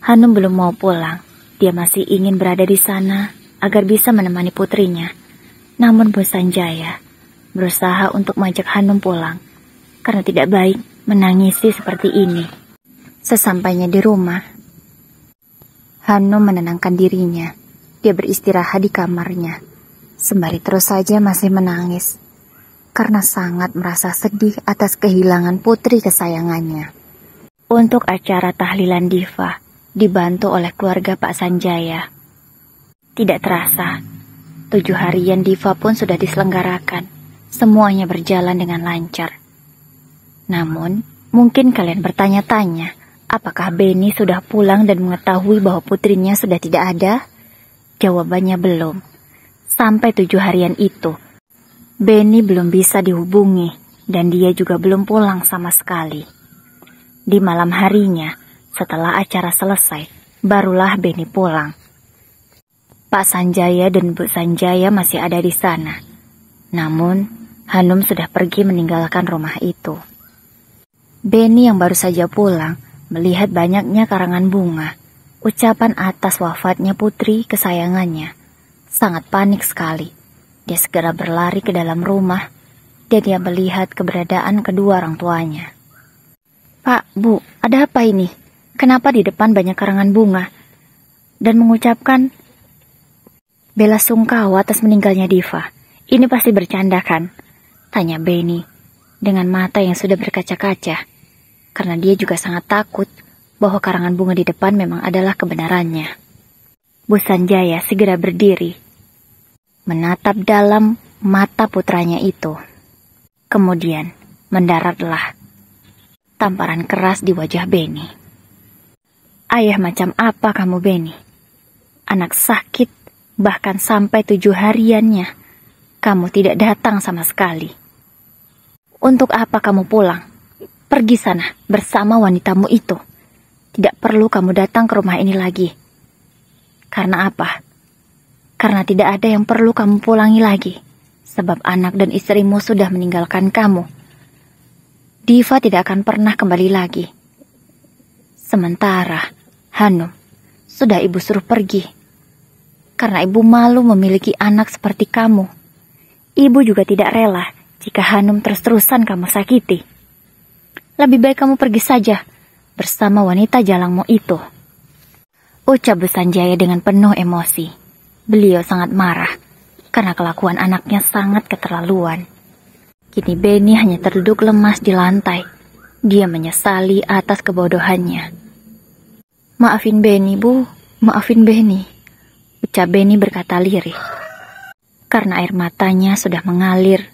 Hanum belum mau pulang. Dia masih ingin berada di sana agar bisa menemani putrinya. Namun Bu Sanjaya berusaha untuk mengajak Hanum pulang karena tidak baik menangisi seperti ini. Sesampainya di rumah, Hanum menenangkan dirinya. Dia beristirahat di kamarnya, sembari terus saja masih menangis karena sangat merasa sedih atas kehilangan putri kesayangannya. Untuk acara tahlilan Diva dibantu oleh keluarga Pak Sanjaya. Tidak terasa, 7 harian Diva pun sudah diselenggarakan. Semuanya berjalan dengan lancar. Namun, mungkin kalian bertanya-tanya, apakah Beni sudah pulang dan mengetahui bahwa putrinya sudah tidak ada? Jawabannya belum. Sampai 7 harian itu, Beni belum bisa dihubungi dan dia juga belum pulang sama sekali. Di malam harinya, setelah acara selesai, barulah Beni pulang. Pak Sanjaya dan Bu Sanjaya masih ada di sana. Namun, Hanum sudah pergi meninggalkan rumah itu. Beni yang baru saja pulang, melihat banyaknya karangan bunga, ucapan atas wafatnya putri kesayangannya. Sangat panik sekali. Dia segera berlari ke dalam rumah dan dia melihat keberadaan kedua orang tuanya. "Pak, Bu, ada apa ini? Kenapa di depan banyak karangan bunga?" Dan mengucapkan bela sungkawa atas meninggalnya Diva. "Ini pasti bercanda kan?" tanya Beni dengan mata yang sudah berkaca-kaca, karena dia juga sangat takut bahwa karangan bunga di depan memang adalah kebenarannya. Bu Sanjaya segera berdiri, menatap dalam mata putranya itu. Kemudian mendaratlah tamparan keras di wajah Beni. "Ayah macam apa kamu, Beni? Anak sakit, bahkan sampai 7 hariannya, kamu tidak datang sama sekali. Untuk apa kamu pulang? Pergi sana bersama wanitamu itu. Tidak perlu kamu datang ke rumah ini lagi. Karena apa? Karena tidak ada yang perlu kamu pulangi lagi, sebab anak dan istrimu sudah meninggalkan kamu. Diva tidak akan pernah kembali lagi. Sementara Hanum sudah ibu suruh pergi, karena ibu malu memiliki anak seperti kamu. Ibu juga tidak rela jika Hanum terus-terusan kamu sakiti. Lebih baik kamu pergi saja bersama wanita jalangmu itu," ucap Bu Sanjaya dengan penuh emosi. Beliau sangat marah karena kelakuan anaknya sangat keterlaluan. Kini Beni hanya terduduk lemas di lantai. Dia menyesali atas kebodohannya. "Maafin Beni, Bu, maafin Beni," ucap Beni berkata lirih, karena air matanya sudah mengalir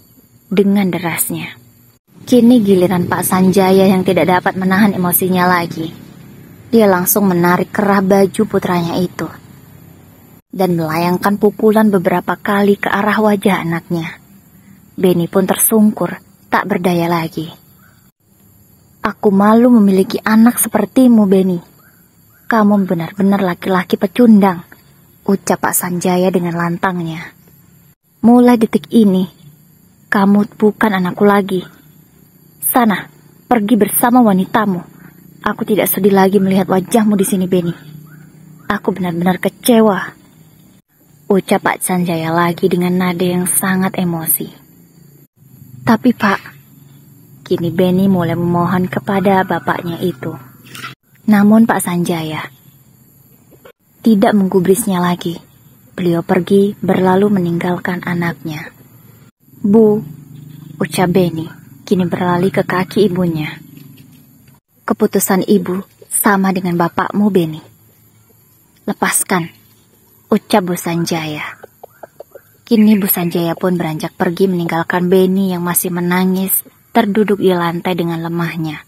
dengan derasnya. Kini giliran Pak Sanjaya yang tidak dapat menahan emosinya lagi. Dia langsung menarik kerah baju putranya itu dan melayangkan pukulan beberapa kali ke arah wajah anaknya. Beni pun tersungkur, tak berdaya lagi. "Aku malu memiliki anak sepertimu, Beni. Kamu benar-benar laki-laki pecundang," ucap Pak Sanjaya dengan lantangnya. "Mulai detik ini, kamu bukan anakku lagi. Sana, pergi bersama wanitamu. Aku tidak sedih lagi melihat wajahmu di sini, Beni." Aku benar-benar kecewa, ucap Pak Sanjaya lagi dengan nada yang sangat emosi. Tapi Pak, kini Benny mulai memohon kepada bapaknya itu. Namun Pak Sanjaya tidak menggubrisnya lagi. Beliau pergi berlalu meninggalkan anaknya. Bu, ucap Benny, kini beralih ke kaki ibunya. Keputusan ibu sama dengan bapakmu, Benny. Lepaskan, ucap Bu Sanjaya. Kini Bu Sanjaya pun beranjak pergi meninggalkan Benny yang masih menangis, terduduk di lantai dengan lemahnya.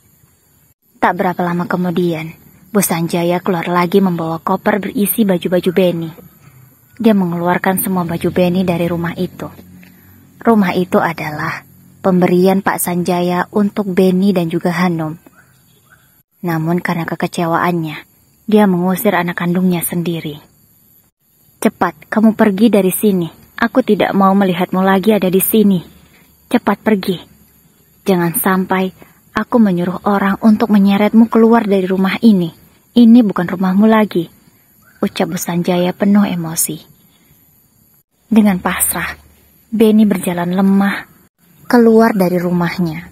Tak berapa lama kemudian, Bu Sanjaya keluar lagi membawa koper berisi baju-baju Benny. Dia mengeluarkan semua baju Benny dari rumah itu. Rumah itu adalah pemberian Pak Sanjaya untuk Benny dan juga Hanum. Namun karena kekecewaannya, dia mengusir anak kandungnya sendiri. Cepat, kamu pergi dari sini. Aku tidak mau melihatmu lagi ada di sini. Cepat pergi. Jangan sampai aku menyuruh orang untuk menyeretmu keluar dari rumah ini. Ini bukan rumahmu lagi, ucap Bu Sanjaya penuh emosi. Dengan pasrah, Benny berjalan lemah keluar dari rumahnya.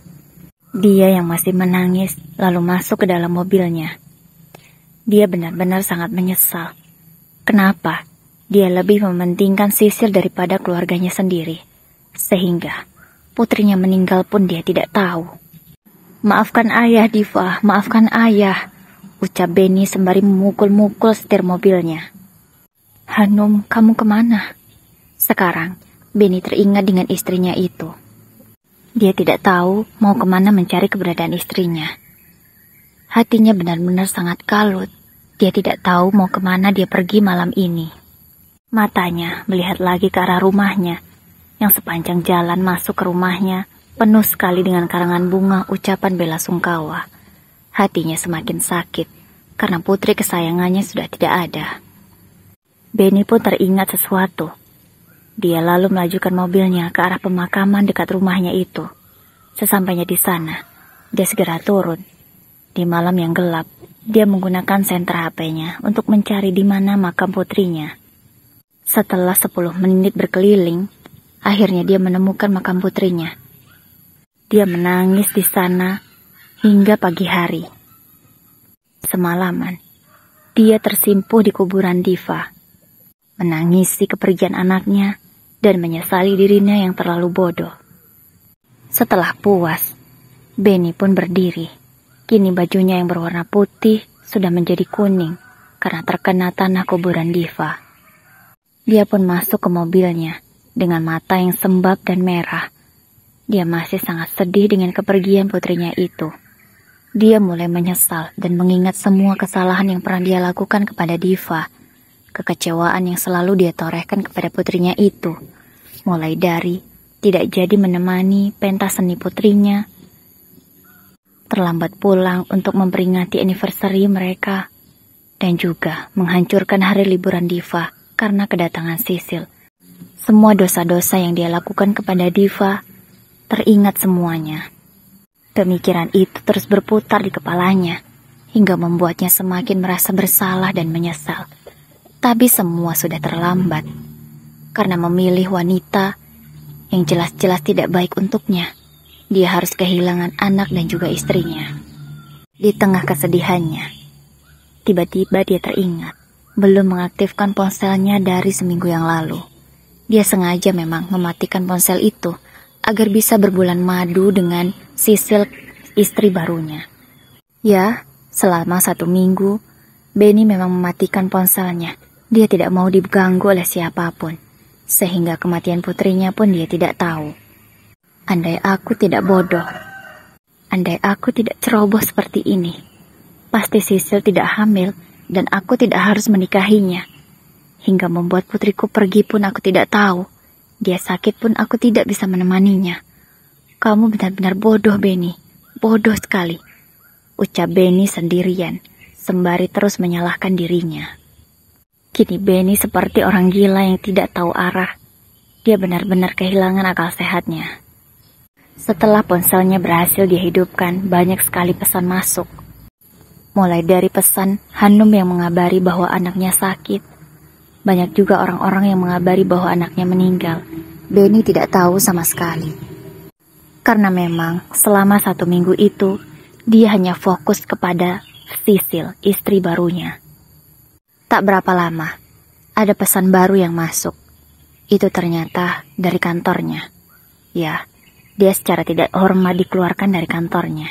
Dia yang masih menangis lalu masuk ke dalam mobilnya. Dia benar-benar sangat menyesal. Kenapa dia lebih mementingkan Sisil daripada keluarganya sendiri, sehingga putrinya meninggal pun dia tidak tahu. Maafkan ayah, Diva, maafkan ayah, ucap Benny sembari memukul-mukul setir mobilnya. Hanum, kamu kemana? Sekarang Benny teringat dengan istrinya itu. Dia tidak tahu mau kemana mencari keberadaan istrinya. Hatinya benar-benar sangat kalut. Dia tidak tahu mau kemana dia pergi malam ini. Matanya melihat lagi ke arah rumahnya, yang sepanjang jalan masuk ke rumahnya penuh sekali dengan karangan bunga ucapan bela sungkawa. Hatinya semakin sakit karena putri kesayangannya sudah tidak ada. Benny pun teringat sesuatu. Dia lalu melajukan mobilnya ke arah pemakaman dekat rumahnya itu. Sesampainya di sana, dia segera turun. Di malam yang gelap, dia menggunakan senter HP-nya untuk mencari di mana makam putrinya. Setelah 10 menit berkeliling, akhirnya dia menemukan makam putrinya. Dia menangis di sana hingga pagi hari. Semalaman, dia tersimpuh di kuburan Diva, menangisi kepergian anaknya dan menyesali dirinya yang terlalu bodoh. Setelah puas, Benny pun berdiri. Kini bajunya yang berwarna putih sudah menjadi kuning karena terkena tanah kuburan Diva. Dia pun masuk ke mobilnya dengan mata yang sembab dan merah. Dia masih sangat sedih dengan kepergian putrinya itu. Dia mulai menyesal dan mengingat semua kesalahan yang pernah dia lakukan kepada Diva. Kekecewaan yang selalu dia torehkan kepada putrinya itu. Mulai dari tidak jadi menemani pentas seni putrinya, terlambat pulang untuk memperingati anniversary mereka, dan juga menghancurkan hari liburan Diva karena kedatangan Sisil. Semua dosa-dosa yang dia lakukan kepada Diva teringat semuanya. Pemikiran itu terus berputar di kepalanya, hingga membuatnya semakin merasa bersalah dan menyesal. Tapi semua sudah terlambat, karena memilih wanita yang jelas-jelas tidak baik untuknya. Dia harus kehilangan anak dan juga istrinya. Di tengah kesedihannya, tiba-tiba dia teringat belum mengaktifkan ponselnya dari seminggu yang lalu. Dia sengaja memang mematikan ponsel itu agar bisa berbulan madu dengan Sisil, istri barunya. Ya, selama 1 minggu, Benny memang mematikan ponselnya. Dia tidak mau diganggu oleh siapapun, sehingga kematian putrinya pun dia tidak tahu. Andai aku tidak bodoh, andai aku tidak ceroboh seperti ini, pasti Sisil tidak hamil dan aku tidak harus menikahinya. Hingga membuat putriku pergi pun aku tidak tahu. Dia sakit pun aku tidak bisa menemaninya. Kamu benar-benar bodoh, Benny. Bodoh sekali, ucap Benny sendirian, sembari terus menyalahkan dirinya. Kini Benny seperti orang gila yang tidak tahu arah. Dia benar-benar kehilangan akal sehatnya. Setelah ponselnya berhasil dihidupkan, banyak sekali pesan masuk. Mulai dari pesan Hanum yang mengabari bahwa anaknya sakit, banyak juga orang-orang yang mengabari bahwa anaknya meninggal. Benny tidak tahu sama sekali. Karena memang selama 1 minggu itu, dia hanya fokus kepada Sisil, istri barunya. Tak berapa lama, ada pesan baru yang masuk. Itu ternyata dari kantornya. Ya, dia secara tidak hormat dikeluarkan dari kantornya.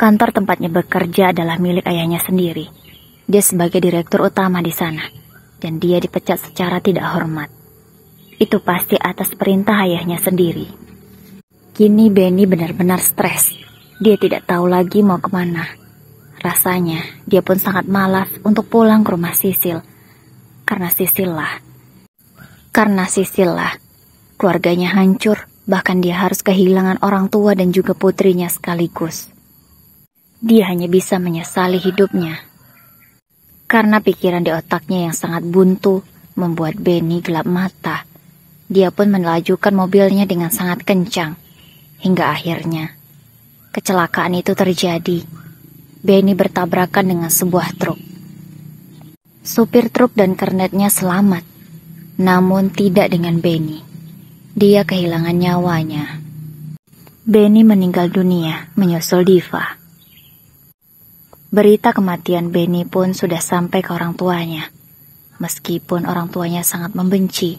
Kantor tempatnya bekerja adalah milik ayahnya sendiri. Dia sebagai direktur utama di sana, dan dia dipecat secara tidak hormat. Itu pasti atas perintah ayahnya sendiri. Kini Benny benar-benar stres. Dia tidak tahu lagi mau kemana. Rasanya dia pun sangat malas untuk pulang ke rumah Sisil. Karena Sisil lah, keluarganya hancur. Bahkan dia harus kehilangan orang tua dan juga putrinya sekaligus. Dia hanya bisa menyesali hidupnya. Karena pikiran di otaknya yang sangat buntu membuat Benny gelap mata. Dia pun melajukan mobilnya dengan sangat kencang. Hingga akhirnya, kecelakaan itu terjadi. Benny bertabrakan dengan sebuah truk. Supir truk dan kernetnya selamat. Namun tidak dengan Benny. Dia kehilangan nyawanya. Benny meninggal dunia menyusul Diva. Berita kematian Benny pun sudah sampai ke orang tuanya. Meskipun orang tuanya sangat membenci.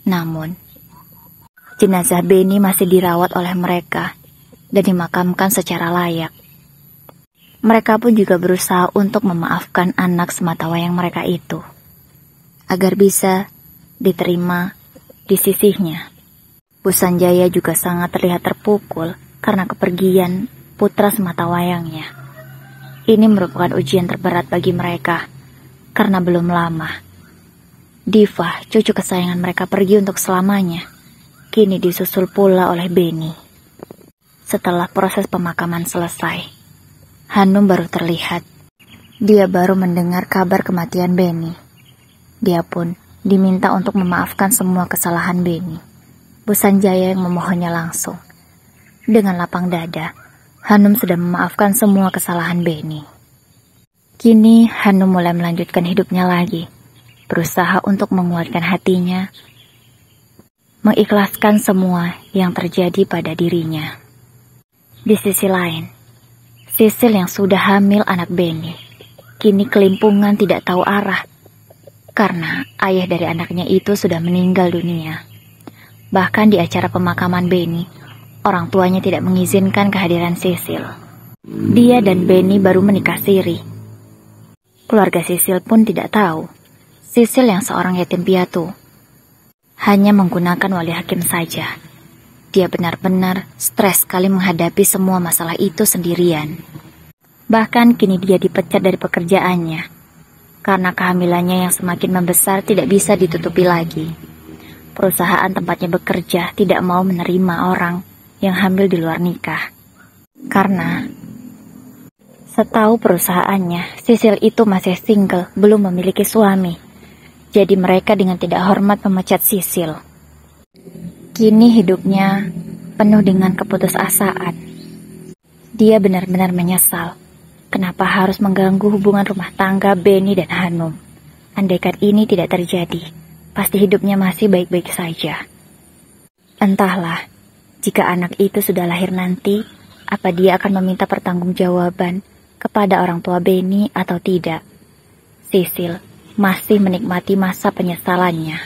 Namun, jenazah Benny masih dirawat oleh mereka dan dimakamkan secara layak. Mereka pun juga berusaha untuk memaafkan anak sematawayang mereka itu, agar bisa diterima di sisinya. Bu Sanjaya juga sangat terlihat terpukul karena kepergian putra sematawayangnya. Ini merupakan ujian terberat bagi mereka, karena belum lama Diva, cucu kesayangan mereka, pergi untuk selamanya. Kini disusul pula oleh Benny. Setelah proses pemakaman selesai, Hanum baru terlihat. Dia baru mendengar kabar kematian Benny. Dia pun diminta untuk memaafkan semua kesalahan Benny. Bu Sanjaya yang memohonnya langsung. Dengan lapang dada, Hanum sudah memaafkan semua kesalahan Benny. Kini Hanum mulai melanjutkan hidupnya lagi. Berusaha untuk menguatkan hatinya, mengikhlaskan semua yang terjadi pada dirinya. Di sisi lain, Sisil yang sudah hamil anak Benny, kini kelimpungan tidak tahu arah, karena ayah dari anaknya itu sudah meninggal dunia. Bahkan di acara pemakaman Benny, orang tuanya tidak mengizinkan kehadiran Sisil. Dia dan Benny baru menikah siri. Keluarga Sisil pun tidak tahu. Sisil yang seorang yatim piatu hanya menggunakan wali hakim saja. Dia benar-benar stres sekali menghadapi semua masalah itu sendirian. Bahkan kini dia dipecat dari pekerjaannya karena kehamilannya yang semakin membesar tidak bisa ditutupi lagi. Perusahaan tempatnya bekerja tidak mau menerima orang yang hamil di luar nikah. Karena setahu perusahaannya, Sisil itu masih single, belum memiliki suami. Jadi mereka dengan tidak hormat memecat Sisil. Kini hidupnya penuh dengan keputusasaan. Dia benar-benar menyesal. Kenapa harus mengganggu hubungan rumah tangga Benny dan Hanum? Andaikan ini tidak terjadi, pasti hidupnya masih baik-baik saja. Entahlah, jika anak itu sudah lahir nanti, apa dia akan meminta pertanggungjawaban kepada orang tua Benny atau tidak? Sisil masih menikmati masa penyesalannya.